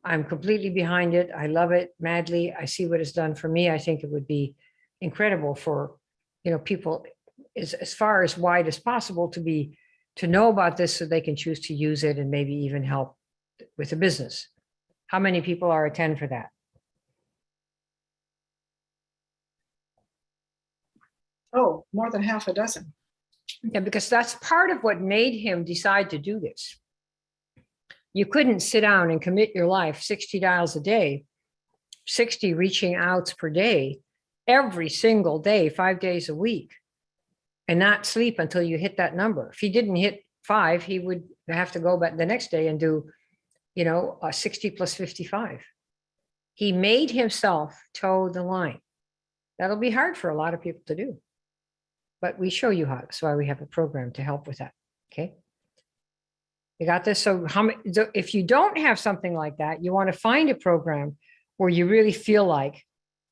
I'm completely behind it, I love it madly, I see what it's done for me, I think it would be incredible for people as far as wide as possible to know about this so they can choose to use it and maybe even help with the business? How many people are a 10 for that? Oh, more than half a dozen. Yeah, because that's part of what made him decide to do this. You couldn't sit down and commit your life 60 dials a day, 60 reaching outs per day, every single day, 5 days a week, and not sleep until you hit that number. If he didn't hit 5, he would have to go back the next day and do, a 60 plus 55. He made himself toe the line. That'll be hard for a lot of people to do, but we show you how. That's why we have a program to help with that. Okay. You got this? So if you don't have something like that, you want to find a program where you really feel like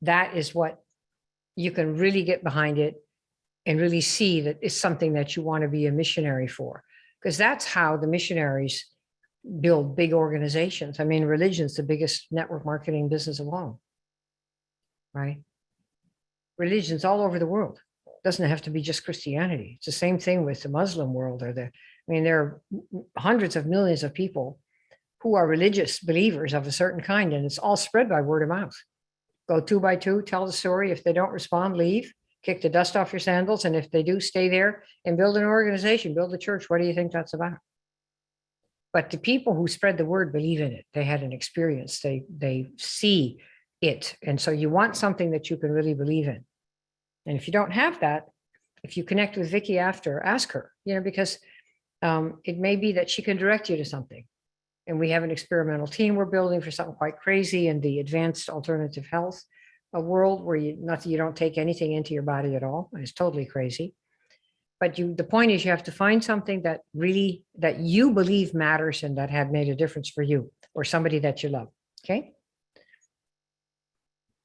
that is what you can really get behind it and really see that it's something that you want to be a missionary for, because that's how the missionaries build big organizations. I mean, religion's the biggest network marketing business of all, right? Religions all over the world. It doesn't have to be just Christianity. It's the same thing with the Muslim world there are hundreds of millions of people who are religious believers of a certain kind, and it's all spread by word of mouth. Go 2 by 2, tell the story. If they don't respond, leave, kick the dust off your sandals. And if they do, stay there and build an organization, build a church. What do you think that's about? But the people who spread the word believe in it. They had an experience. They see it. And so you want something that you can really believe in. And if you don't have that, if you connect with Vicki after, ask her, because it may be that she can direct you to something. And we have an experimental team we're building for something quite crazy in the advanced alternative health, a world where you don't take anything into your body at all. It's totally crazy. But the point is you have to find something that you believe matters and that had made a difference for you or somebody that you love. Okay.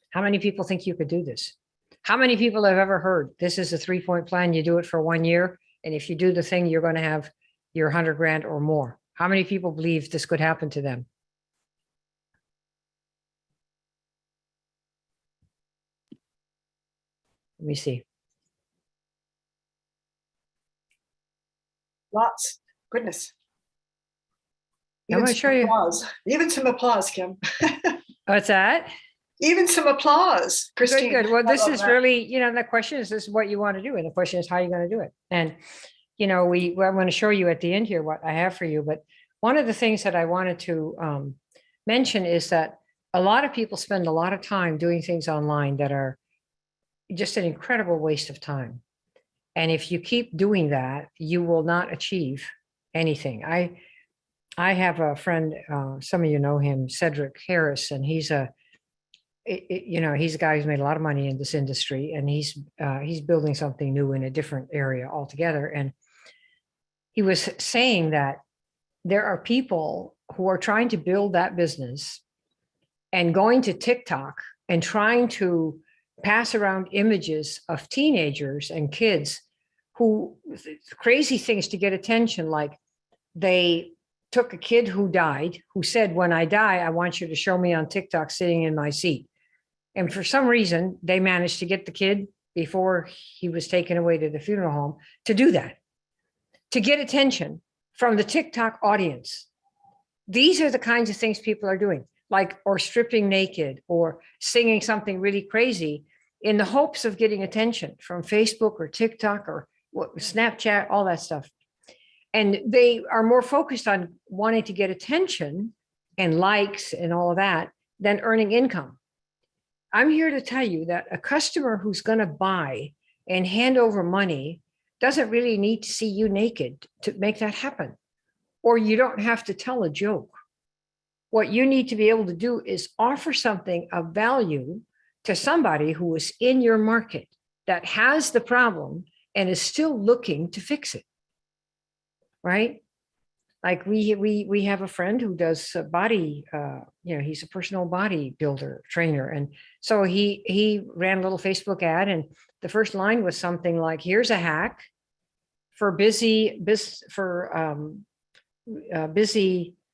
How many people think you could do this? How many people have ever heard this is a 3-point plan? You do it for 1 year. And if you do the thing, you're going to have your 100 grand or more. How many people believe this could happen to them? Let me see. Lots. Goodness. I'm going to show you. Even some applause, Kim. What's that? Even some applause, Christine. Good. Well, this is really, the question is, this is what you want to do. And the question is, how are you going to do it? And, I'm going to show you at the end here what I have for you. But one of the things that I wanted to mention is that a lot of people spend a lot of time doing things online that are just an incredible waste of time. And if you keep doing that, you will not achieve anything. I have a friend, some of you know him, Cedric Harris, and he's a guy who's made a lot of money in this industry, and he's building something new in a different area altogether. And he was saying that there are people who are trying to build that business and going to TikTok and trying to pass around images of teenagers and kids who crazy things to get attention, like they took a kid who died, who said, when I die, I want you to show me on TikTok sitting in my seat. And for some reason, they managed to get the kid before he was taken away to the funeral home to do that, to get attention from the TikTok audience. These are the kinds of things people are doing, like, or stripping naked or singing something really crazy in the hopes of getting attention from Facebook or TikTok or Snapchat, all that stuff. And they are more focused on wanting to get attention and likes and all of that than earning income. I'm here to tell you that a customer who's going to buy and hand over money doesn't really need to see you naked to make that happen. Or you don't have to tell a joke. What you need to be able to do is offer something of value to somebody who is in your market that has the problem and is still looking to fix it. Right? Like we have a friend who does body, he's a personal body builder trainer. And so he ran a little Facebook ad, and the first line was something like, here's a hack for busy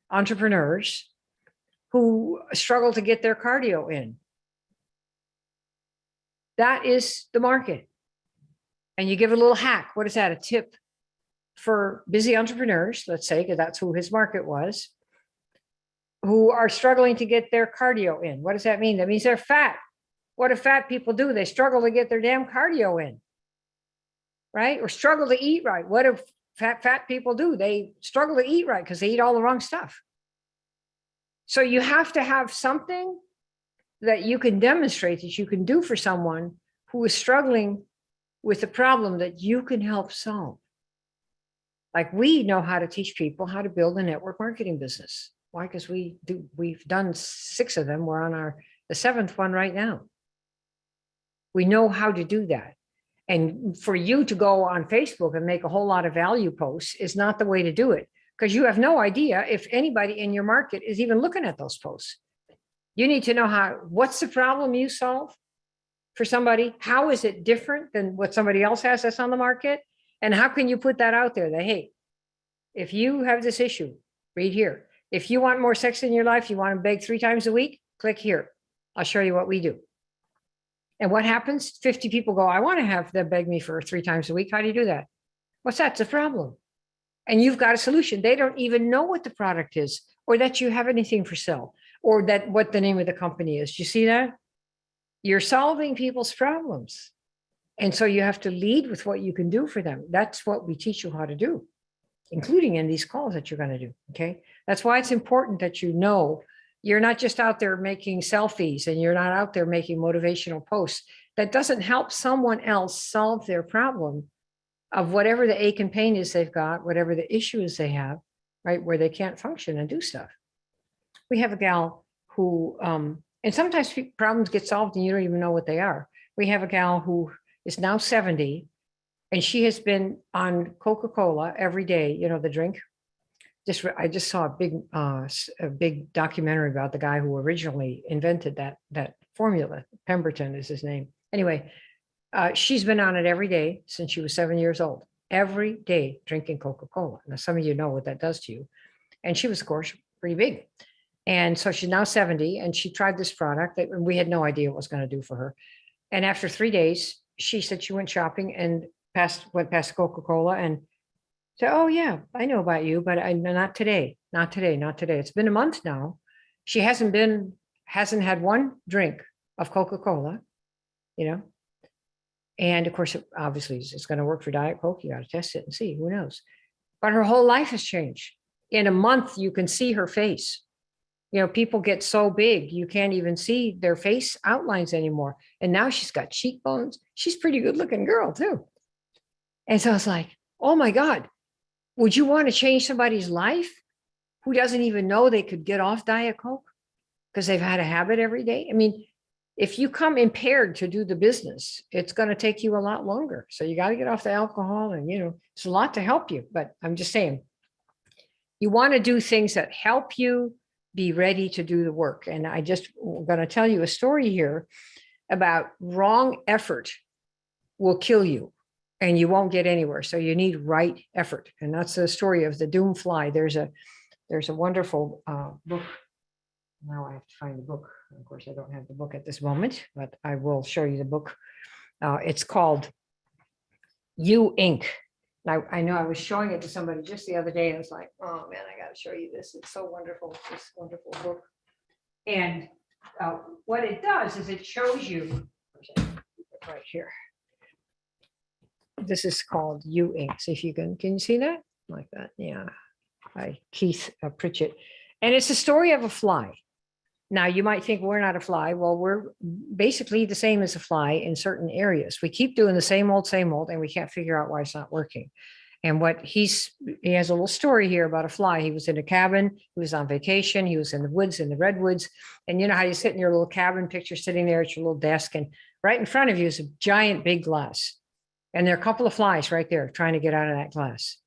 entrepreneurs who struggle to get their cardio in. That is the market. And you give a little hack. What is that? A tip for busy entrepreneurs, let's say, because that's who his market was, who are struggling to get their cardio in. What does that mean? That means they're fat. What do fat people do? They struggle to get their damn cardio in, right? Or struggle to eat right. What do fat people do? They struggle to eat right because they eat all the wrong stuff. So you have to have something that you can demonstrate that you can do for someone who is struggling with a problem that you can help solve. Like, we know how to teach people how to build a network marketing business. Why? Because we've done 6 of them. We're on the 7th one right now. We know how to do that. And for you to go on Facebook and make a whole lot of value posts is not the way to do it, because you have no idea if anybody in your market is even looking at those posts. You need to know what's the problem you solve for somebody? How is it different than what somebody else has that's on the market? And how can you put that out there that, hey, if you have this issue, read here. If you want more sex in your life, you want to beg 3 times a week, click here. I'll show you what we do. And what happens? 50 people go, I want to have them beg me for 3 times a week. How do you do that? What's that? It's a problem. And you've got a solution. They don't even know what the product is, or that you have anything for sale, or that what the name of the company is. Do you see that? You're solving people's problems. And so you have to lead with what you can do for them. That's what we teach you how to do, including in these calls that you're going to do. Okay. That's why it's important that you know you're not just out there making selfies, and you're not out there making motivational posts. That doesn't help someone else solve their problem of whatever the ache and pain is they've got, whatever the issue is they have, right? Where they can't function and do stuff. We have a gal who, and sometimes problems get solved and you don't even know what they are. We have a gal who is now 70, and she has been on Coca-Cola every day, the drink. I just saw a big documentary about the guy who originally invented that formula. Pemberton is his name. Anyway, she's been on it every day since she was 7 years old, every day drinking Coca-Cola. Now, some of you know what that does to you. And she was, of course, pretty big. And so she's now 70, and she tried this product that we had no idea what it was going to do for her. And after 3 days, she said she went shopping and went past Coca-Cola and said, oh yeah, I know about you, but not today. It's been a month now. She hasn't had one drink of Coca-Cola, and of course, obviously it's going to work for Diet Coke. You got to test it and see, who knows? But her whole life has changed. In a month, you can see her face. People get so big, you can't even see their face outlines anymore. And now she's got cheekbones. She's a pretty good looking girl too. And so it's like, oh my God, would you want to change somebody's life who doesn't even know they could get off Diet Coke because they've had a habit every day? I mean, if you come impaired to do the business, it's going to take you a lot longer. So you got to get off the alcohol, and, it's a lot to help you. But I'm just saying, you want to do things that help you be ready to do the work. And I'm going to tell you a story here about wrong effort will kill you. and you won't get anywhere. So you need right effort. And that's the story of the doomed fly. There's a wonderful book. Now I have to find the book. Of course, I don't have the book at this moment, but I will show you the book. It's called You Inc. Now, I know I was showing it to somebody just the other day. And I was like, oh man, I got to show you this. It's so wonderful. This wonderful book. And what it does is it shows you right here. This is called You Inc. See if you can you see that? Like that. Yeah. By Keith Pritchett. And it's a story of a fly. Now, you might think we're not a fly. Well, we're basically the same as a fly in certain areas. We keep doing the same old, and we can't figure out why it's not working. And what he has a little story here about a fly. He was in a cabin. He was on vacation. He was in the woods, in the redwoods. And you know how you sit in your little cabin, picture sitting there at your little desk, and right in front of you is a giant big glass. And there are a couple of flies right there trying to get out of that glass.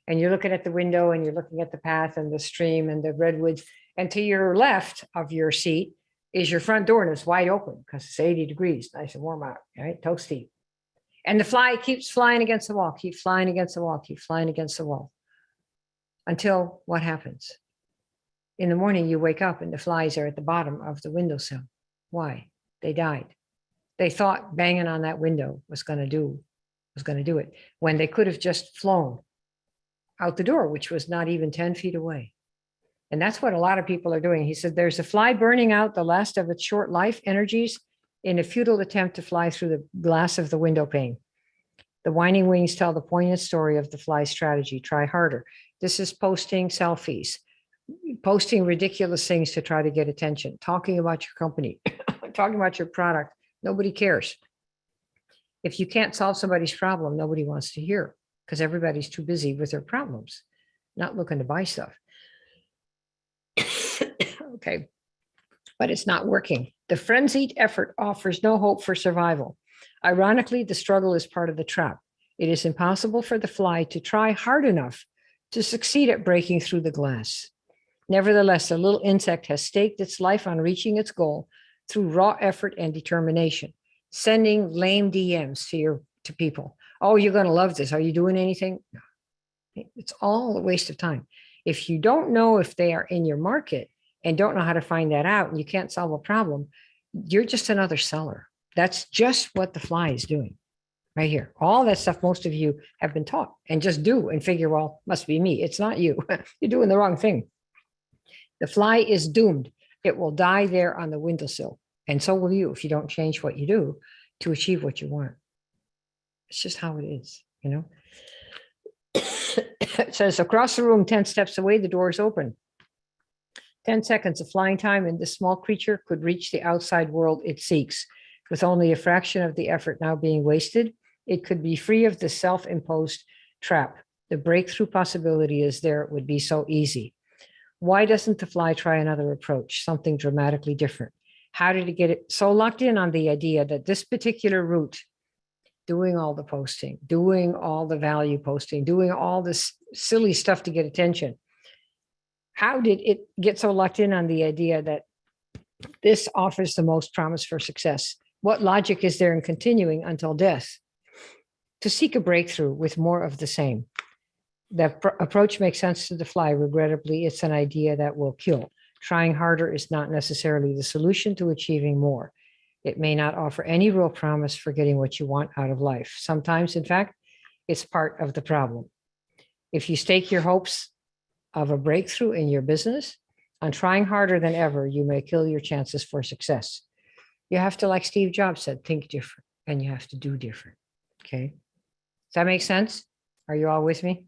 And you're looking at the window and you're looking at the path and the stream and the redwoods. And to your left of your seat is your front door, and it's wide open because it's 80 degrees, nice and warm out, right? Toasty. And the fly keeps flying against the wall, keeps flying against the wall, keeps flying against the wall. Until what happens? In the morning, you wake up and the flies are at the bottom of the windowsill. Why? They died. They thought banging on that window was going to do it when they could have just flown out the door, which was not even 10 feet away. And that's what a lot of people are doing. He said, there's a fly burning out the last of its short life energies in a futile attempt to fly through the glass of the window pane. The whining wings tell the poignant story of the fly's strategy. Try harder. This is posting selfies, posting ridiculous things to try to get attention, talking about your company, talking about your product. Nobody cares. If you can't solve somebody's problem, nobody wants to hear because everybody's too busy with their problems, not looking to buy stuff. Okay, but it's not working. The frenzied effort offers no hope for survival. Ironically, the struggle is part of the trap. It is impossible for the fly to try hard enough to succeed at breaking through the glass. Nevertheless, the little insect has staked its life on reaching its goal through raw effort and determination, sending lame DMs to people. Oh, you're going to love this. Are you doing anything? No. It's all a waste of time. If you don't know if they are in your market and don't know how to find that out, and you can't solve a problem, you're just another seller. That's just what the fly is doing right here. All that stuff most of you have been taught and just do and figure, well, must be me. It's not you. You're doing the wrong thing. The fly is doomed. It will die there on the windowsill. And so will you if you don't change what you do to achieve what you want. It's just how it is, you know. It says across the room, 10 steps away, the door is open. 10 seconds of flying time, and this small creature could reach the outside world it seeks. With only a fraction of the effort now being wasted, it could be free of the self-imposed trap. The breakthrough possibility is there. It would be so easy. Why doesn't the fly try another approach, something dramatically different? How did it get it so locked in on the idea that this particular route, doing all the posting, doing all the value posting, doing all this silly stuff to get attention, how did it get so locked in on the idea that this offers the most promise for success? What logic is there in continuing until death to seek a breakthrough with more of the same? The approach makes sense to the fly. Regrettably, it's an idea that will kill. Trying harder is not necessarily the solution to achieving more. It may not offer any real promise for getting what you want out of life. Sometimes, in fact, it's part of the problem. If you stake your hopes of a breakthrough in your business on trying harder than ever, you may kill your chances for success. You have to, like Steve Jobs said, think different, and you have to do different. Okay. Does that make sense? Are you all with me?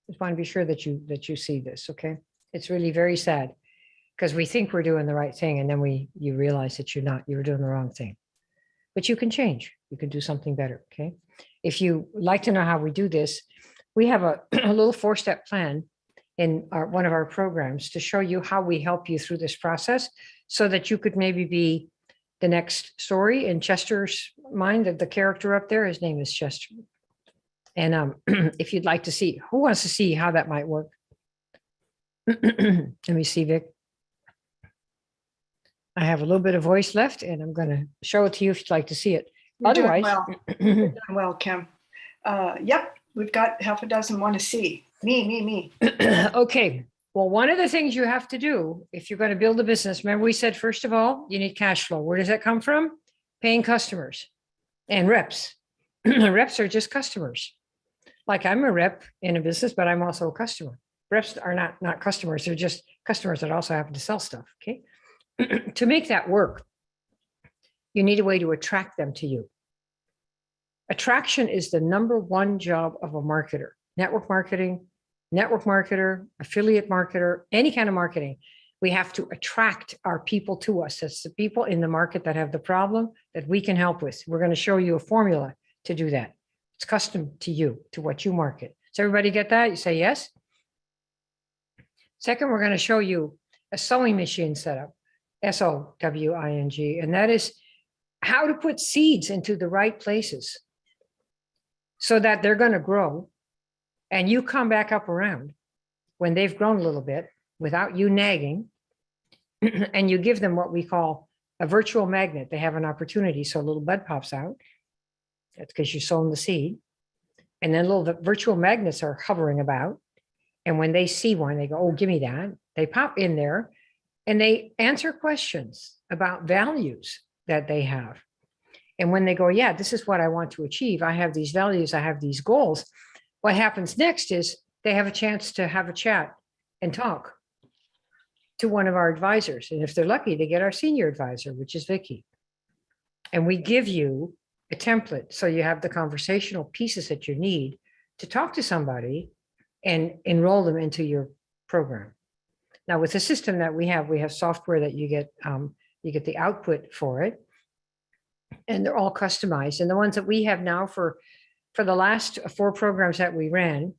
Just want to be sure that you see this. Okay. It's really very sad because we think we're doing the right thing, and then you realize that you're not. You're doing the wrong thing. But you can change. You can do something better. Okay. If you like to know how we do this, we have a little 4-step plan in one of our programs to show you how we help you through this process so that you could maybe be the next story in Chester's mind. Of the character up there, his name is Chester. And if you'd like to see, who wants to see how that might work? Let me see, Vic. I have a little bit of voice left, and I'm going to show it to you if you'd like to see it. You're doing Otherwise, well. You're doing well, Kim. Yep, we've got half a dozen want to see. Me. okay. Well, one of the things you have to do if you're going to build a business, remember we said, first of all, you need cash flow. Where does that come from? Paying customers and reps. Reps are just customers. Like I'm a rep in a business, but I'm also a customer. Reps are not customers. They're just customers that also happen to sell stuff. Okay. To make that work, you need a way to attract them to you. Attraction is the number one job of a marketer. Network marketer, affiliate marketer, any kind of marketing. We have to attract our people to us. That's the people in the market that have the problem that we can help with. We're going to show you a formula to do that. It's custom to you, to what you market. Does everybody get that? You say yes. Second, we're going to show you a sewing machine setup, SOWING, and that is how to put seeds into the right places so that they're going to grow and you come back up around when they've grown a little bit without you nagging, and you give them what we call a virtual magnet. They have an opportunity, so a little bud pops out. That's because you're sowing the seed. And then little virtual magnets are hovering about. And when they see one, they go, oh, give me that. They pop in there and they answer questions about values that they have. And when they go, yeah, this is what I want to achieve. I have these values. I have these goals. What happens next is they have a chance to have a chat and talk to one of our advisors. And if they're lucky, they get our senior advisor, which is Vicki. And we give you a template. So you have the conversational pieces that you need to talk to somebody and enroll them into your program. Now, with the system that we have software that you get the output for it, and they're all customized. And the ones that we have now for the last 4 programs that we ran,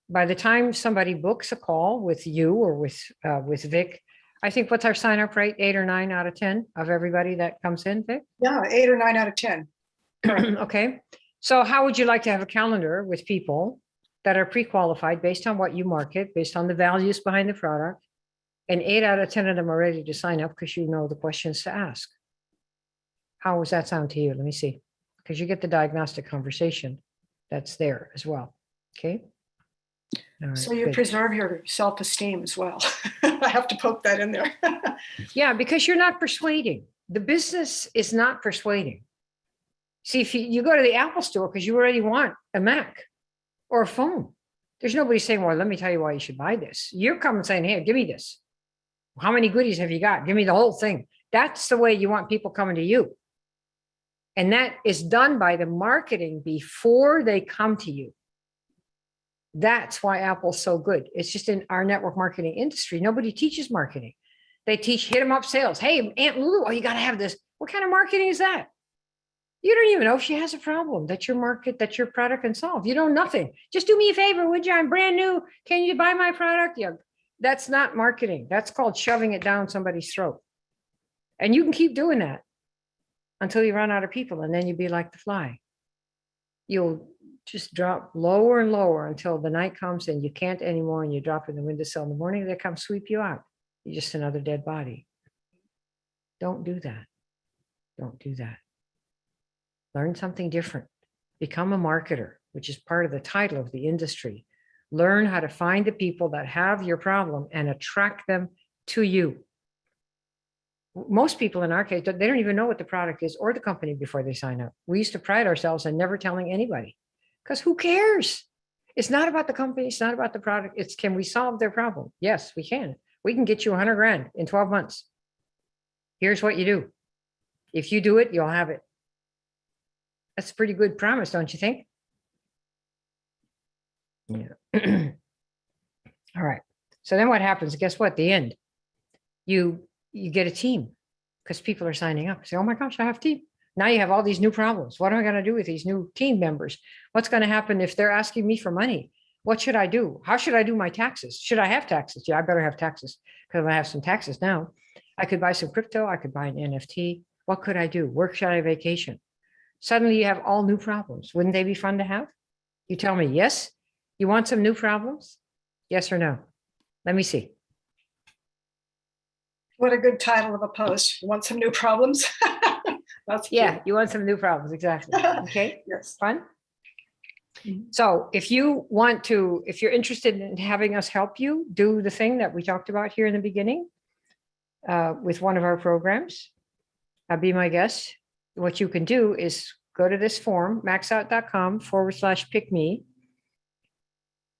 by the time somebody books a call with you or with Vic, I think what's our sign up rate? 8 or 9 out of 10 of everybody that comes in, Vic? Yeah, 8 or 9 out of 10. Okay. So how would you like to have a calendar with people that are pre-qualified based on what you market, based on the values behind the product, and 8 out of 10 of them are ready to sign up because you know the questions to ask? How does that sound to you? Let me see. Because you get the diagnostic conversation that's there as well. Okay. All right, so you good. preserve your self-esteem as well. I have to poke that in there. Yeah, because you're not persuading. The business is not persuading. See, if you go to the Apple store because you already want a Mac or a phone, there's nobody saying, well, let me tell you why you should buy this. You're coming saying, hey, give me this. How many goodies have you got? Give me the whole thing. That's the way you want people coming to you. And that is done by the marketing before they come to you. That's why Apple's so good. It's just in our network marketing industry, nobody teaches marketing. They teach hit 'em up sales. Hey, Aunt Lulu, oh, you got to have this. What kind of marketing is that? You don't even know if she has a problem that your product can solve. You know nothing. Just do me a favor, would you? I'm brand new. Can you buy my product? Yeah, that's not marketing. That's called shoving it down somebody's throat. And you can keep doing that until you run out of people, and then you'll be like the fly. You'll just drop lower and lower until the night comes and you can't anymore, and you drop in the windowsill in the morning. They come sweep you out. You're just another dead body. Don't do that. Don't do that. Learn something different. Become a marketer, which is part of the title of the industry. Learn how to find the people that have your problem and attract them to you. Most people in our case, they don't even know what the product is or the company before they sign up. We used to pride ourselves on never telling anybody because who cares? It's not about the company. It's not about the product. It's, can we solve their problem? Yes, we can. We can get you 100 grand in 12 months. Here's what you do. If you do it, you'll have it. That's a pretty good promise, don't you think? Yeah. All right. So then what happens? Guess what? The end. You get a team because people are signing up. Say, oh my gosh, I have a team. Now you have all these new problems. What am I going to do with these new team members? What's going to happen if they're asking me for money? What should I do? How should I do my taxes? Should I have taxes? Yeah, I better have taxes because I have some taxes now. I could buy some crypto. I could buy an NFT. What could I do? Where should I vacation? Suddenly you have all new problems. Wouldn't they be fun to have? You tell me, yes? You want some new problems? Yes or no? Let me see. What a good title of a post. You want some new problems? That's Yeah, you want some new problems. Exactly. Okay. Yes. Fun. Mhm. So if you're interested in having us help you do the thing that we talked about here in the beginning with one of our programs, be my guest. What you can do is go to this form, maxout.com/pick me.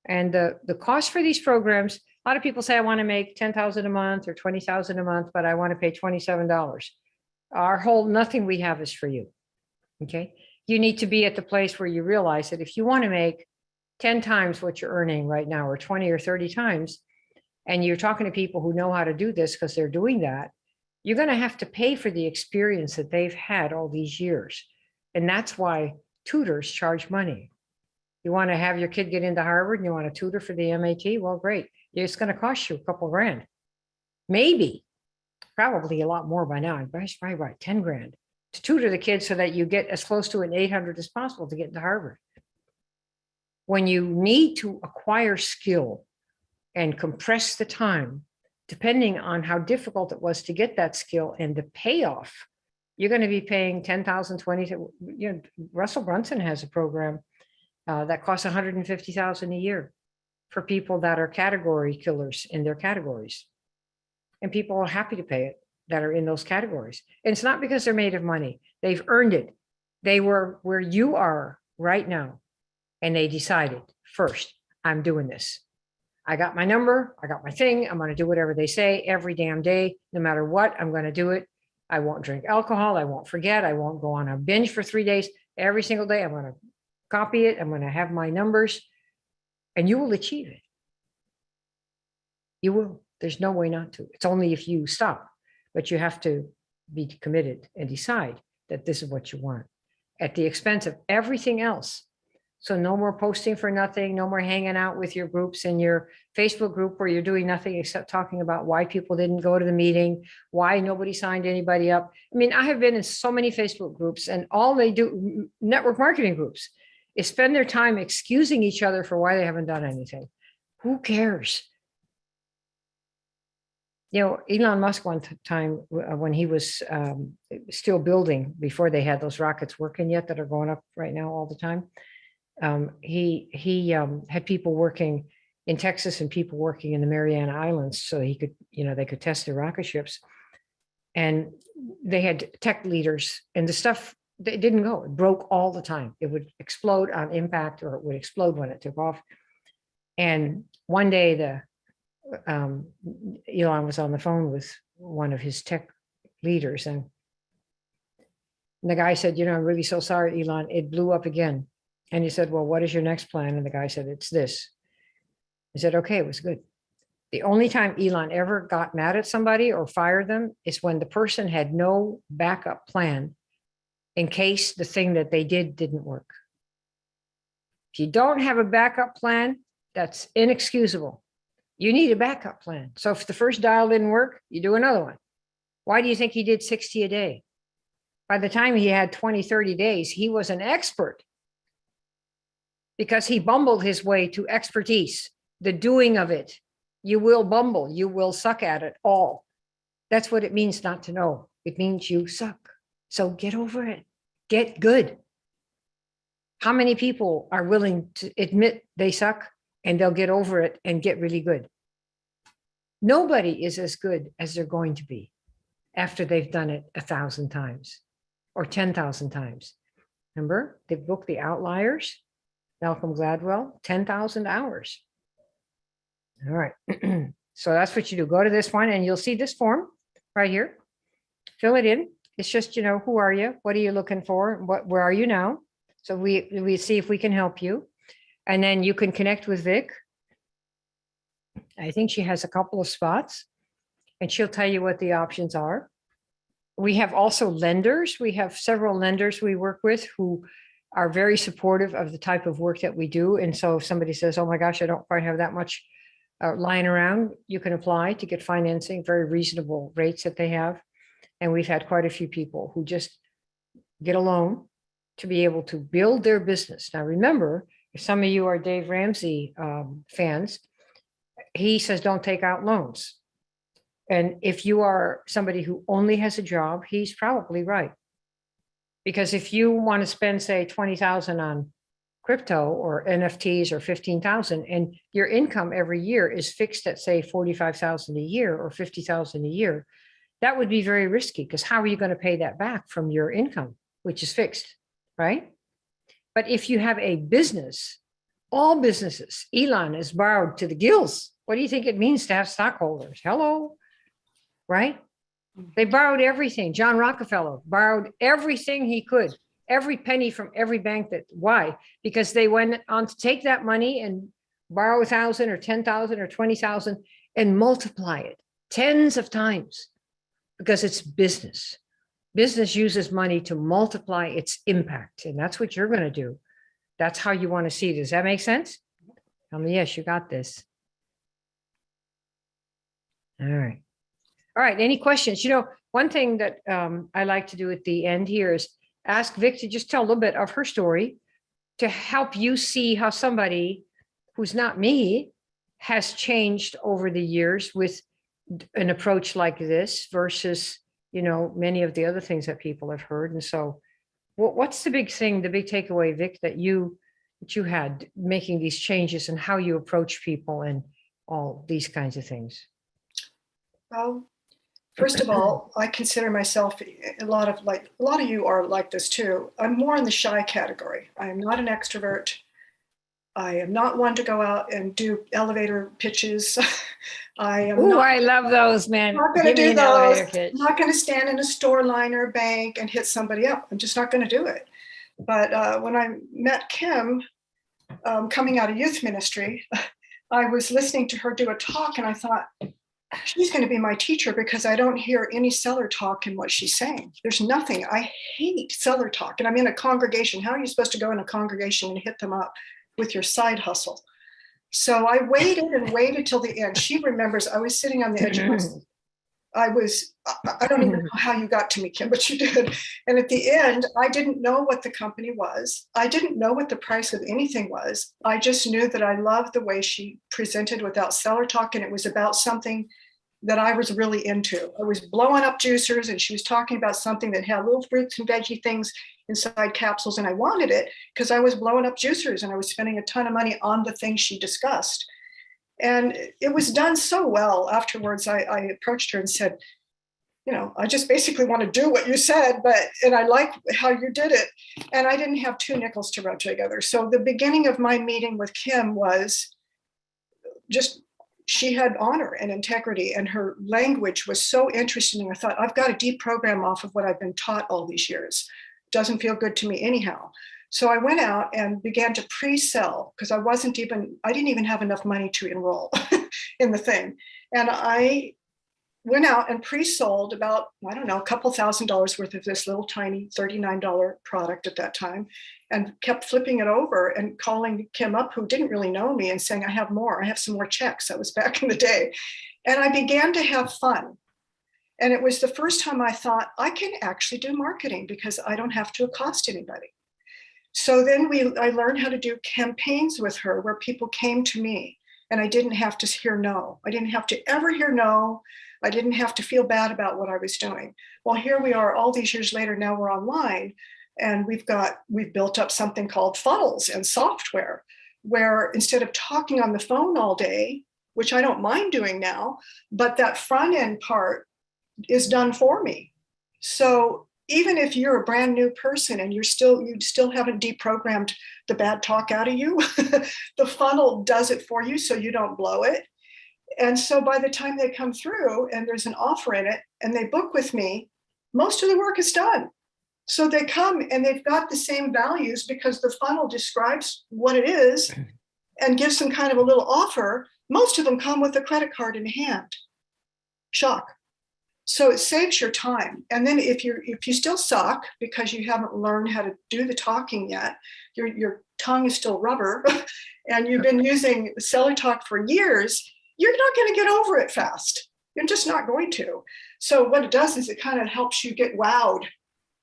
And the cost for these programs, a lot of people say, I want to make 10,000 a month or 20,000 a month, but I want to pay $27. Nothing we have is for you. Okay. You need to be at the place where you realize that if you want to make 10 times what you're earning right now, or 20 or 30 times, and you're talking to people who know how to do this because they're doing that, you're going to have to pay for the experience that they've had all these years. And that's why tutors charge money. You want to have your kid get into Harvard and you want to tutor for the MAT? Well, great. It's going to cost you a couple grand. Maybe, probably a lot more by now. I'm probably about 10 grand to tutor the kids so that you get as close to an 800 as possible to get into Harvard. When you need to acquire skill and compress the time, depending on how difficult it was to get that skill and the payoff, you're going to be paying 10,000, 20,000. You know, Russell Brunson has a program that costs 150,000 a year for people that are category killers in their categories. And people are happy to pay it that are in those categories. And it's not because they're made of money. They've earned it. They were where you are right now. And they decided, first, I'm doing this. I got my number. I got my thing. I'm going to do whatever they say every damn day. No matter what, I'm going to do it. I won't drink alcohol. I won't forget. I won't go on a binge for 3 days. Every single day, I'm going to copy it. I'm going to have my numbers. And you will achieve it. You will. There's no way not to. It's only if you stop. But you have to be committed and decide that this is what you want at the expense of everything else. So no more posting for nothing, no more hanging out with your groups in your Facebook group where you're doing nothing except talking about why people didn't go to the meeting, why nobody signed anybody up. I mean, I have been in so many Facebook groups, and all they do, network marketing groups, is spend their time excusing each other for why they haven't done anything. Who cares? You know, Elon Musk one time when he was still building, before they had those rockets working yet that are going up right now all the time, he had people working in Texas and people working in the Mariana Islands so he could, they could test their rocket ships. And they had tech leaders, and the stuff, it didn't go. It broke all the time. It would explode on impact, or it would explode when it took off. And one day Elon was on the phone with one of his tech leaders, and the guy said, I'm really so sorry, Elon, it blew up again. And he said, well, what is your next plan? And the guy said, it's this. He said, okay, it was good. The only time Elon ever got mad at somebody or fired them is when the person had no backup plan in case the thing that they did didn't work. If you don't have a backup plan, that's inexcusable. You need a backup plan. So if the first dial didn't work, you do another one. Why do you think he did 60 a day? By the time he had 20, 30 days, he was an expert because he bumbled his way to expertise, the doing of it. You will bumble. You will suck at it all. That's what it means not to know. It means you suck. So get over it. Get good. How many people are willing to admit they suck and they'll get over it and get really good? Nobody is as good as they're going to be after they've done it 1,000 times or 10,000 times. Remember the book, The Outliers, Malcolm Gladwell, 10,000 hours. All right. So that's what you do. Go to this one and you'll see this form right here. Fill it in. It's just, who are you? What are you looking for? Where are you now? So we see if we can help you. And then you can connect with Vic. I think she has a couple of spots and she'll tell you what the options are. We have also lenders. We have several lenders we work with who are very supportive of the type of work that we do. And so if somebody says, oh my gosh, I don't quite have that much lying around, you can apply to get financing, very reasonable rates that they have. And we've had quite a few people who just get a loan to be able to build their business. Now, remember, if some of you are Dave Ramsey fans, he says, don't take out loans. And if you are somebody who only has a job, he's probably right. Because if you want to spend, say, 20,000 on crypto or NFTs or 15,000, and your income every year is fixed at, say, 45,000 a year or 50,000 a year, that would be very risky, because how are you going to pay that back from your income, which is fixed, right? But if you have a business, all businesses, Elon is borrowed to the gills. What do you think it means to have stockholders? Hello, right? They borrowed everything. John Rockefeller borrowed everything he could, every penny from every bank. Why? Because they went on to take that money and borrow 1,000 or 10,000 or 20,000 and multiply it tens of times, because it's business. Business uses money to multiply its impact. And that's what you're going to do. That's how you want to see it. Does that make sense? Tell me, yes, you got this. All right. All right. Any questions? One thing that I like to do at the end here is ask Vic to just tell a little bit of her story to help you see how somebody who's not me has changed over the years with an approach like this versus, many of the other things that people have heard. And so what's the big thing, the big takeaway, Vic, that you had making these changes and how you approach people and all these kinds of things? Well, first of all, I consider myself, a lot of you are like this too. I'm more in the shy category. I am not an extrovert. I am not one to go out and do elevator pitches. I love those, man. Not going to do those. I'm not going to stand in a store line or a bank and hit somebody up. I'm just not going to do it. But when I met Kim, coming out of youth ministry, I was listening to her do a talk, and I thought, she's going to be my teacher, because I don't hear any seller talk in what she's saying. There's nothing. I hate seller talk. And I'm in a congregation. How are you supposed to go in a congregation and hit them up with your side hustle? So I waited till the end. She remembers I was sitting on the edge of my seat. I don't even know how you got to me, Kim, but you did. And at the end, I didn't know what the company was. I didn't know what the price of anything was. I just knew that I loved the way she presented without seller talk. And it was about something that I was really into. I was blowing up juicers, and she was talking about something that had little fruits and veggie things inside capsules. And I wanted it because I was blowing up juicers and I was spending a ton of money on the things she discussed. And it was done so well. Afterwards, I approached her and said, I just basically want to do what you said, and I like how you did it. And I didn't have two nickels to rub together. So the beginning of my meeting with Kim was just, she had honor and integrity, and her language was so interesting. I thought, I've got to deprogram off of what I've been taught all these years. Doesn't feel good to me anyhow. So I went out and began to pre-sell, because I didn't even have enough money to enroll in the thing. And I went out and pre-sold about, a couple $1,000s worth of this little tiny $39 product at that time, and kept flipping it over and calling Kim up, who didn't really know me, and saying, I have some more checks. That was back in the day. And I began to have fun. And it was the first time I thought, I can actually do marketing because I don't have to accost anybody. So then I learned how to do campaigns with her where people came to me, and I didn't have to hear no. I didn't have to ever hear no. I didn't have to feel bad about what I was doing. Well, here we are all these years later. Now we're online, and we've built up something called funnels and software, where instead of talking on the phone all day, which I don't mind doing now, but that front end part is done for me. So even if you're a brand new person and you still haven't deprogrammed the bad talk out of you, the funnel does it for you so you don't blow it. And so by the time they come through and there's an offer in it and they book with me, most of the work is done. So they come and they've got the same values because the funnel describes what it is and gives them kind of a little offer. Most of them come with a credit card in hand. Shock. So it saves your time. And then if you still suck because you haven't learned how to do the talking yet, your tongue is still rubber, and you've been using seller talk for years, you're not going to get over it fast. You're just not going to. So what it does is it kind of helps you get wowed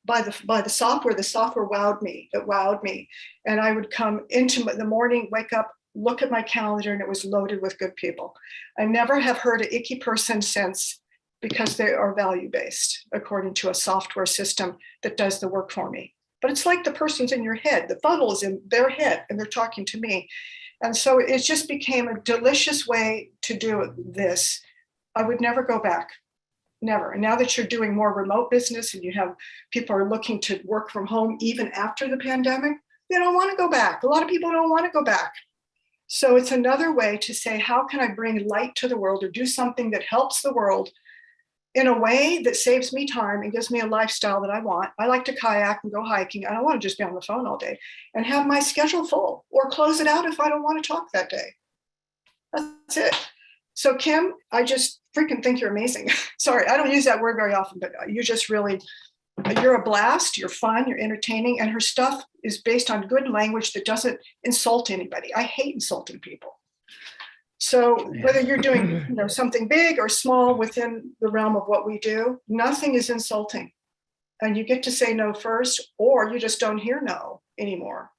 by the software. The software wowed me. It wowed me. And I would come into the morning, wake up, look at my calendar, and it was loaded with good people. I never have heard an icky person since because they are value-based according to a software system that does the work for me. But it's like the person's in your head. The funnel is in their head and they're talking to me. And so it just became a delicious way to do this. I would never go back. Never. And now that you're doing more remote business and you have people are looking to work from home even after the pandemic, they don't want to go back. A lot of people don't want to go back. So it's another way to say, how can I bring light to the world or do something that helps the world in a way that saves me time and gives me a lifestyle that I want. I like to kayak and go hiking. I don't want to just be on the phone all day and have my schedule full or close it out if I don't want to talk that day. That's it. So Kim, I just freaking think you're amazing. Sorry, I don't use that word very often, but you just really, you're a blast, you're fun, you're entertaining, and her stuff is based on good language that doesn't insult anybody. I hate insulting people. So whether you're doing something big or small within the realm of what we do, nothing is insulting. And you get to say no first, or you just don't hear no anymore.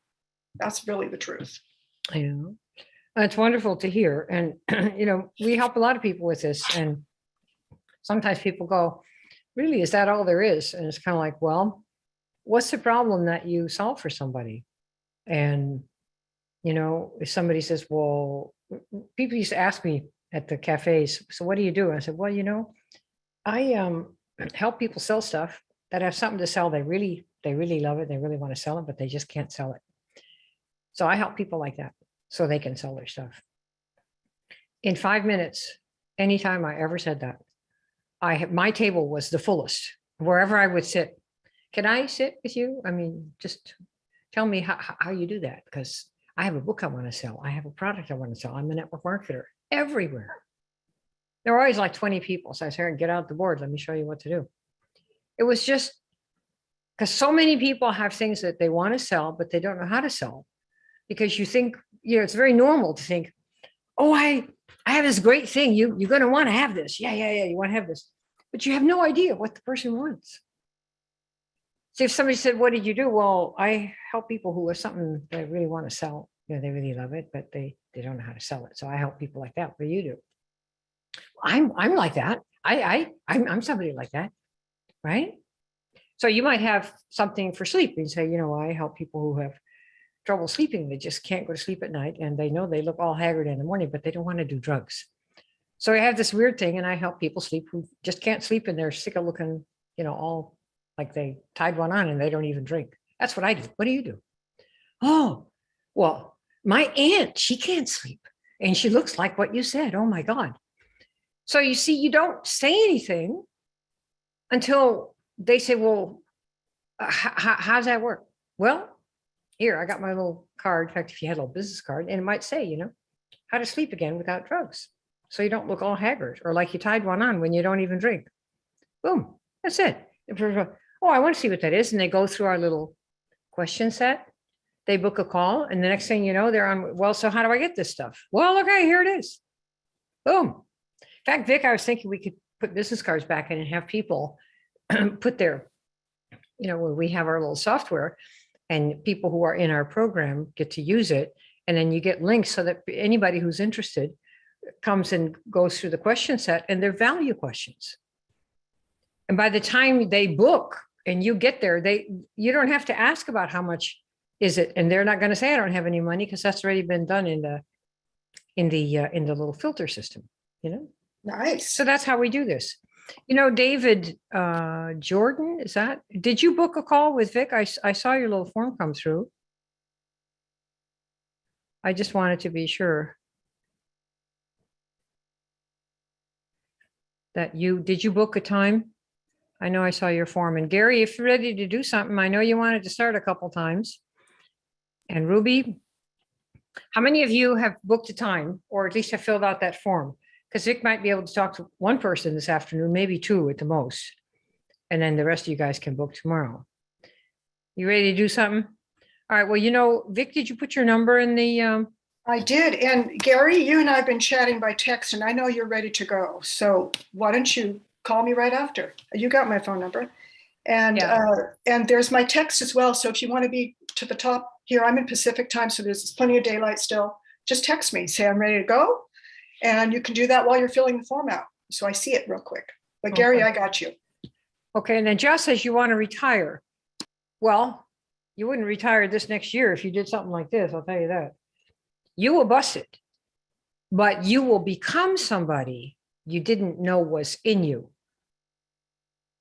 That's really the truth. Yeah. That's wonderful to hear. And, we help a lot of people with this. And sometimes people go, really, is that all there is? And it's kind of like, well, what's the problem that you solve for somebody? And, if somebody says, well, people used to ask me at the cafes, so what do you do? I said, well, I help people sell stuff that have something to sell. They really love it. They really want to sell it, but they just can't sell it. So I help people like that so they can sell their stuff. In 5 minutes, anytime I ever said that, my table was the fullest wherever I would sit. Can I sit with you? I mean, just tell me how you do that, because I have a book I want to sell. I have a product I want to sell. I'm a network marketer everywhere. There were always like 20 people. So I said, get out the board. Let me show you what to do. It was just because so many people have things that they want to sell, but they don't know how to sell. Because you think, it's very normal to think, oh, I have this great thing. You're going to want to have this. Yeah. You want to have this. But you have no idea what the person wants. So if somebody said, what did you do? Well, I help people who have something they really want to sell. They really love it, but they don't know how to sell it. So I help people like that. What do you do? I'm like that. I'm somebody like that, right? So you might have something for sleep. You say, I help people who have trouble sleeping. They just can't go to sleep at night, and they know they look all haggard in the morning, but they don't want to do drugs. So I have this weird thing, and I help people sleep who just can't sleep, and they're sick of looking, all like they tied one on and they don't even drink. That's what I do. What do you do? Oh, well, my aunt, she can't sleep and she looks like what you said. Oh my God. So you see, you don't say anything until they say, well, how's that work? Well, here, I got my little card. In fact, if you had a little business card, and it might say, how to sleep again without drugs. So you don't look all haggard or like you tied one on when you don't even drink. Boom. That's it. Oh, I want to see what that is. And they go through our little question set. They book a call. And the next thing you know, they're on, well, so how do I get this stuff? Well, okay, here it is. Boom. In fact, Vic, I was thinking we could put business cards back in and have people put their, where we have our little software and people who are in our program get to use it. And then you get links so that anybody who's interested comes and goes through the question set, and they're value questions. And by the time they book and you get there, you don't have to ask about how much is it, and they're not going to say I don't have any money, because that's already been done in the little filter system. Nice. So that's how we do this. David Jordan, did you book a call with Vic? I saw your little form come through. I just wanted to be sure that did you book a time? I know I saw your form. And Gary, if you're ready to do something, I know you wanted to start a couple times. And Ruby, how many of you have booked a time, or at least have filled out that form? Because Vic might be able to talk to one person this afternoon, maybe two at the most. And then the rest of you guys can book tomorrow. You ready to do something? All right. Well, Vic, did you put your number in the... I did. And Gary, you and I have been chatting by text, and I know you're ready to go. So why don't you call me right after? You got my phone number. And and there's my text as well. So if you want to be to the top here, I'm in Pacific time, so there's plenty of daylight still. Just text me, say I'm ready to go. And you can do that while you're filling the form out. So I see it real quick. But Gary, Okay. I got you. Okay, and then Josh says you want to retire. Well, you wouldn't retire this next year if you did something like this, I'll tell you that. You will bust it, but you will become somebody you didn't know was in you.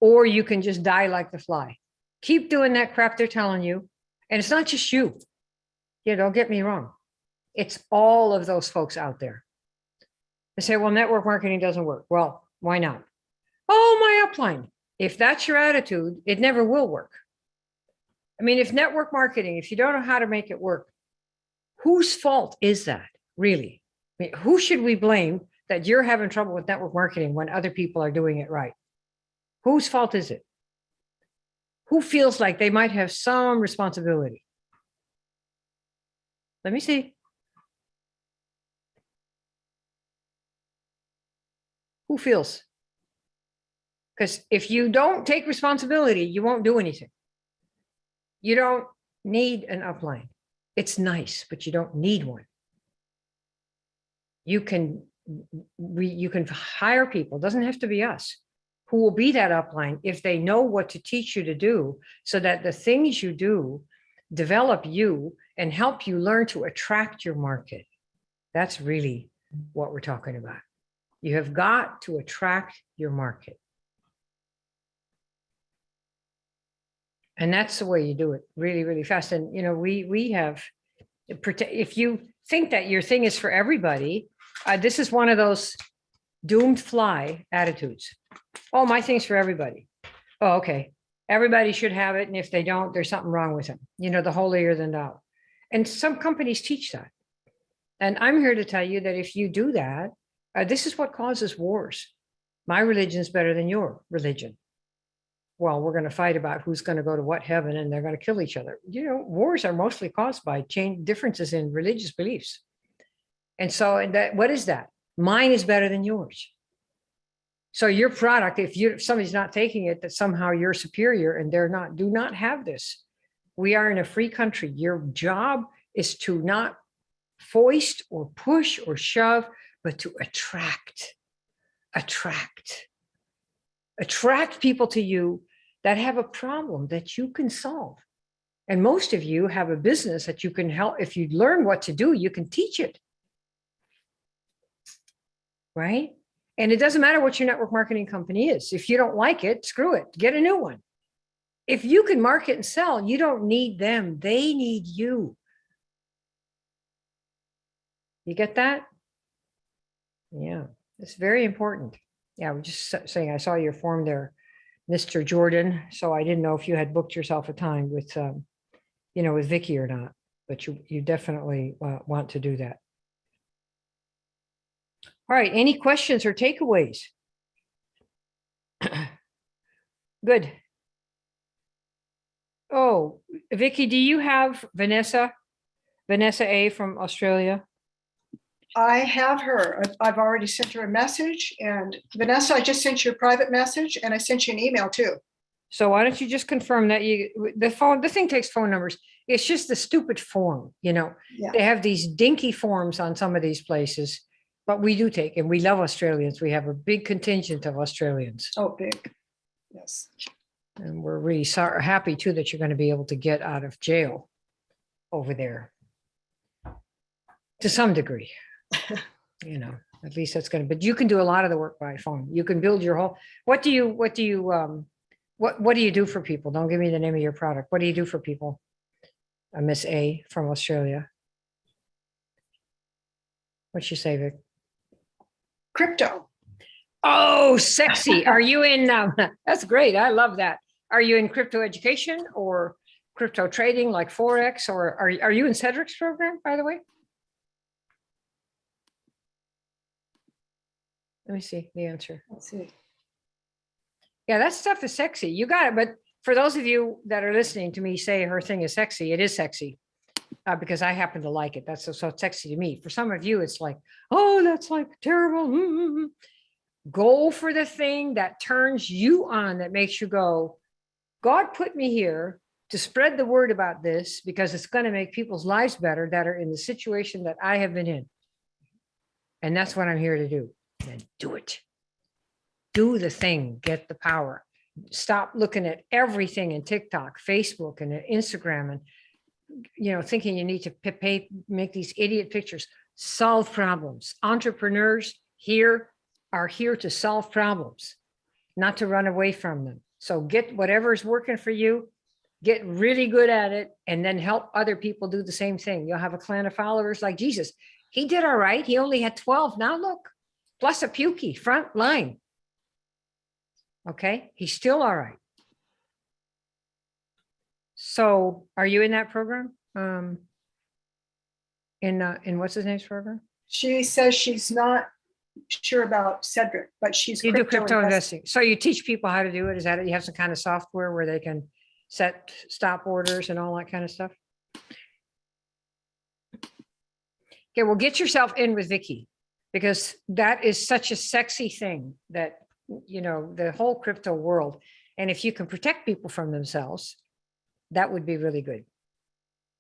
Or you can just die like the fly. Keep doing that crap they're telling you. And it's not just you. Yeah, don't get me wrong. It's all of those folks out there. They say, well, network marketing doesn't work. Well, why not? Oh, my upline. If that's your attitude, it never will work. I mean, if network marketing, if you don't know how to make it work, whose fault is that, really? I mean, who should we blame that you're having trouble with network marketing when other people are doing it right? Whose fault is it? Who feels like they might have some responsibility? Let me see. Who feels? Because if you don't take responsibility, you won't do anything. You don't need an upline. It's nice, but you don't need one. You can hire people, it doesn't have to be us, who will be that upline if they know what to teach you to do, so that the things you do develop you and help you learn to attract your market. That's really what we're talking about. You have got to attract your market. And that's the way you do it really, really fast. And, you know, we have, if you think that your thing is for everybody, this is one of those doomed fly attitudes. Oh, my thing's for everybody. Oh, okay. Everybody should have it. And if they don't, there's something wrong with them. You know, the holier than thou. And some companies teach that. And I'm here to tell you that if you do that, this is what causes wars. My religion is better than your religion. Well, we're going to fight about who's going to go to what heaven, and they're going to kill each other. You know, wars are mostly caused by differences in religious beliefs. And so what is that? Mine is better than yours. So your product, if somebody's not taking it, that somehow you're superior and they're not, do not have this. We are in a free country. Your job is to not foist or push or shove, but to attract people to you that have a problem that you can solve. And most of you have a business that you can help. If you learn what to do, you can teach it. Right? And it doesn't matter what your network marketing company is. If you don't like it, screw it, get a new one. If you can market and sell, you don't need them. They need you. You get that? Yeah, it's very important. Yeah, I was just saying, I saw your form there, Mr. Jordan. So I didn't know if you had booked yourself a time with, you know, with Vicky or not, but you definitely want to do that. All right, any questions or takeaways? Good. Oh, Vicky, do you have Vanessa A from Australia? I have her. I've already sent her a message. And Vanessa, I just sent you a private message, and I sent you an email too. So why don't you just confirm that the thing takes phone numbers. It's just the stupid form, you know. Yeah. They have these dinky forms on some of these places, but we do take, and we love Australians. We have a big contingent of Australians. Oh, big. Yes. And we're really happy too that you're going to be able to get out of jail over there to some degree. You know, at least that's going to, but you can do a lot of the work by phone. You can build your whole, what do you do for people? Don't give me the name of your product. What do you do for people? Miss A from Australia. What'd she say, Vic? Crypto. Oh, sexy. Are you in, that's great. I love that. Are you in crypto education or crypto trading like Forex, or are you in Cedric's program, by the way? Let me see the answer. Let's see. Yeah, that stuff is sexy. You got it. But for those of you that are listening to me say her thing is sexy, it is sexy because I happen to like it. That's so sexy to me. For some of you, it's like, oh, that's like terrible. Mm-hmm. Go for the thing that turns you on, that makes you go, God put me here to spread the word about this because it's going to make people's lives better that are in the situation that I have been in. And that's what I'm here to do. And do it. Do the thing, get the power. Stop looking at everything in TikTok, Facebook, and Instagram, and thinking you need to make these idiot pictures. Solve problems. Entrepreneurs are here to solve problems, not to run away from them. So get whatever's working for you, get really good at it, and then help other people do the same thing. You'll have a clan of followers like Jesus. He did all right. He only had 12. Now look, plus a pukey front line. Okay, he's still all right. So are you in that program? In what's his name's program? She says she's not sure about Cedric, but she's You do crypto investing. So you teach people how to do it. Is that it? You have some kind of software where they can set stop orders and all that kind of stuff? Okay, well, get yourself in with Vicky, because that is such a sexy thing that, the whole crypto world. And if you can protect people from themselves, that would be really good.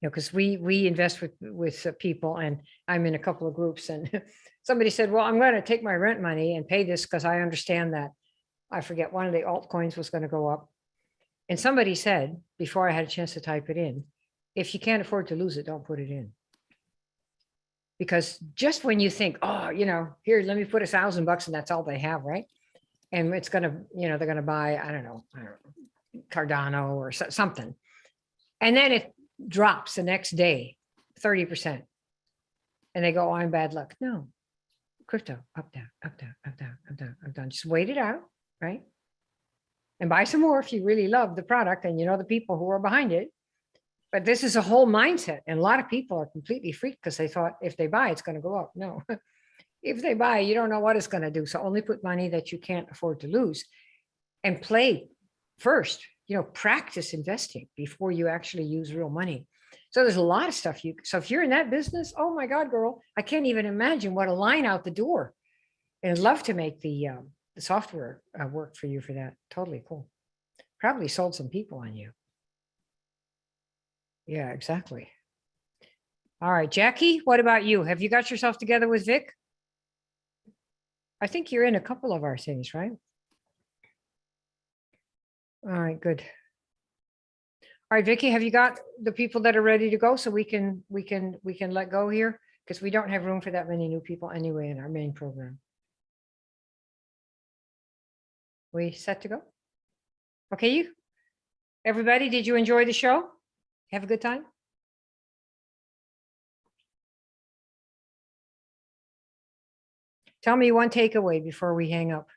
Because we invest with people, and I'm in a couple of groups, and somebody said, well, I'm going to take my rent money and pay this because I understand that, I forget, one of the altcoins was going to go up. And somebody said, before I had a chance to type it in, if you can't afford to lose it, don't put it in. Because just when you think, oh, here, let me put $1,000 and that's all they have, right? And it's going to, they're going to buy, I don't know, Cardano or something. And then it drops the next day, 30%. And they go, oh, I'm bad luck. No, crypto, up, down, up, down, up, down, up, down, up, down. Just wait it out, right? And buy some more if you really love the product and the people who are behind it. But this is a whole mindset. And a lot of people are completely freaked because they thought if they buy, it's going to go up. No, if they buy, you don't know what it's going to do. So only put money that you can't afford to lose, and play first, practice investing before you actually use real money. So there's a lot of stuff so if you're in that business, oh my God, girl, I can't even imagine what a line out the door. And I'd love to make the software work for you for that. Totally cool. Probably sold some people on you. Yeah, exactly. All right, Jackie, what about you? Have you got yourself together with Vic? I think you're in a couple of our things, right? All right, good. All right, Vicky, have you got the people that are ready to go so we can let go here? Because we don't have room for that many new people anyway in our main program. We set to go? Okay, everybody, did you enjoy the show? Have a good time? Tell me one takeaway before we hang up.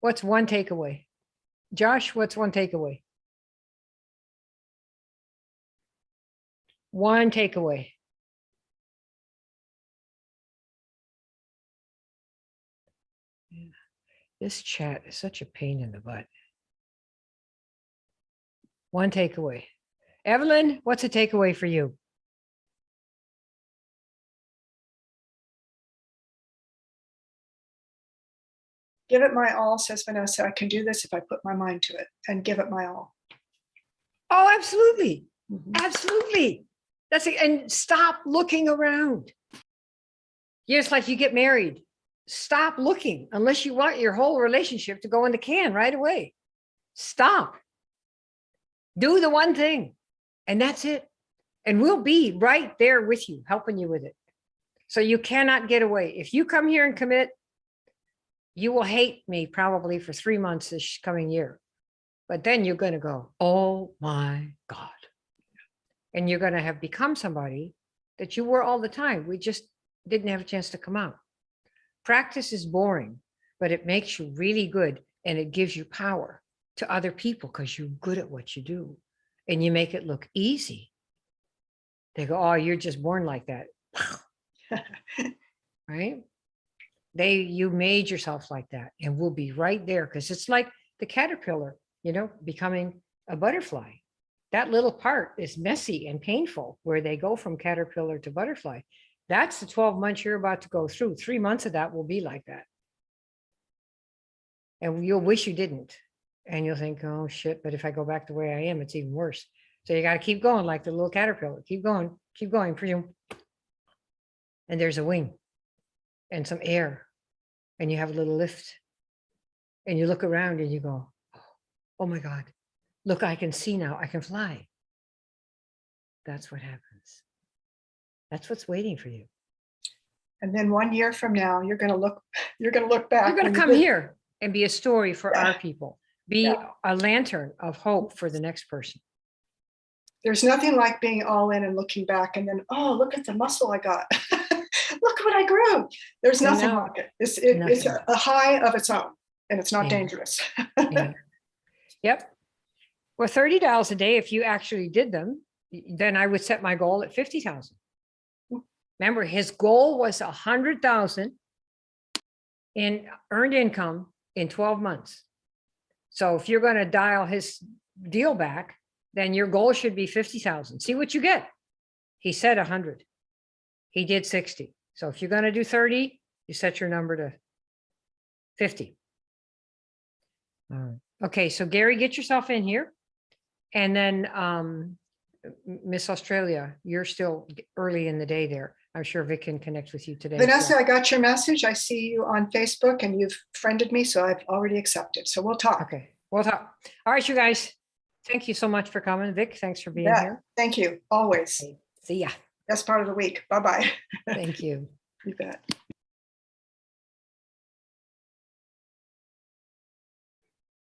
What's one takeaway? Josh, what's one takeaway? One takeaway. This chat is such a pain in the butt. One takeaway. Evelyn, what's a takeaway for you? Give it my all, says Vanessa. I can do this if I put my mind to it, and give it my all. Oh, absolutely. Absolutely. That's it. And stop looking around. It's like you get married. Stop looking unless you want your whole relationship to go in the can right away. Stop. Do the one thing, and that's it. And we'll be right there with you, helping you with it. So you cannot get away. If you come here and commit, you will hate me probably for 3 months this coming year. But then you're going to go, oh my God. And you're going to have become somebody that you were all the time. We just didn't have a chance to come out. Practice is boring, but it makes you really good, and it gives you power to other people because you're good at what you do, and you make it look easy. They go, oh, you're just born like that. Right? You made yourself like that, and we'll be right there, because it's like the caterpillar, becoming a butterfly. That little part is messy and painful, where they go from caterpillar to butterfly. That's the 12 months you're about to go through. 3 months of that will be like that. And you'll wish you didn't. And you'll think, oh shit, but if I go back the way I am, it's even worse. So you got to keep going like the little caterpillar. Keep going, presume. And there's a wing and some air, and you have a little lift, and you look around and you go, oh my God, look, I can see now, I can fly. That's what happens. That's what's waiting for you. And then 1 year from now, you're going to look back. You're going to come here and be a story for our people, be a lantern of hope for the next person. There's nothing like being all in and looking back and then, oh, look at the muscle I got. Look what I grew. There's nothing like it. It's a high of its own, and it's not dangerous. Yep. Well, $30 a day, if you actually did them, then I would set my goal at 50,000. Remember, his goal was 100,000 in earned income in 12 months. So if you're going to dial his deal back, then your goal should be 50,000. See what you get. He said 100. He did 60. So if you're going to do 30, you set your number to 50. All right. Okay, so Gary, get yourself in here. And then Miss Australia, you're still early in the day there. I'm sure Vic can connect with you today. Vanessa, I got your message. I see you on Facebook and you've friended me, so I've already accepted. So we'll talk. Okay, we'll talk. All right, you guys. Thank you so much for coming. Vic, thanks for being here. Thank you. Always. Okay. See ya. Best part of the week. Bye-bye. Thank you. You bet.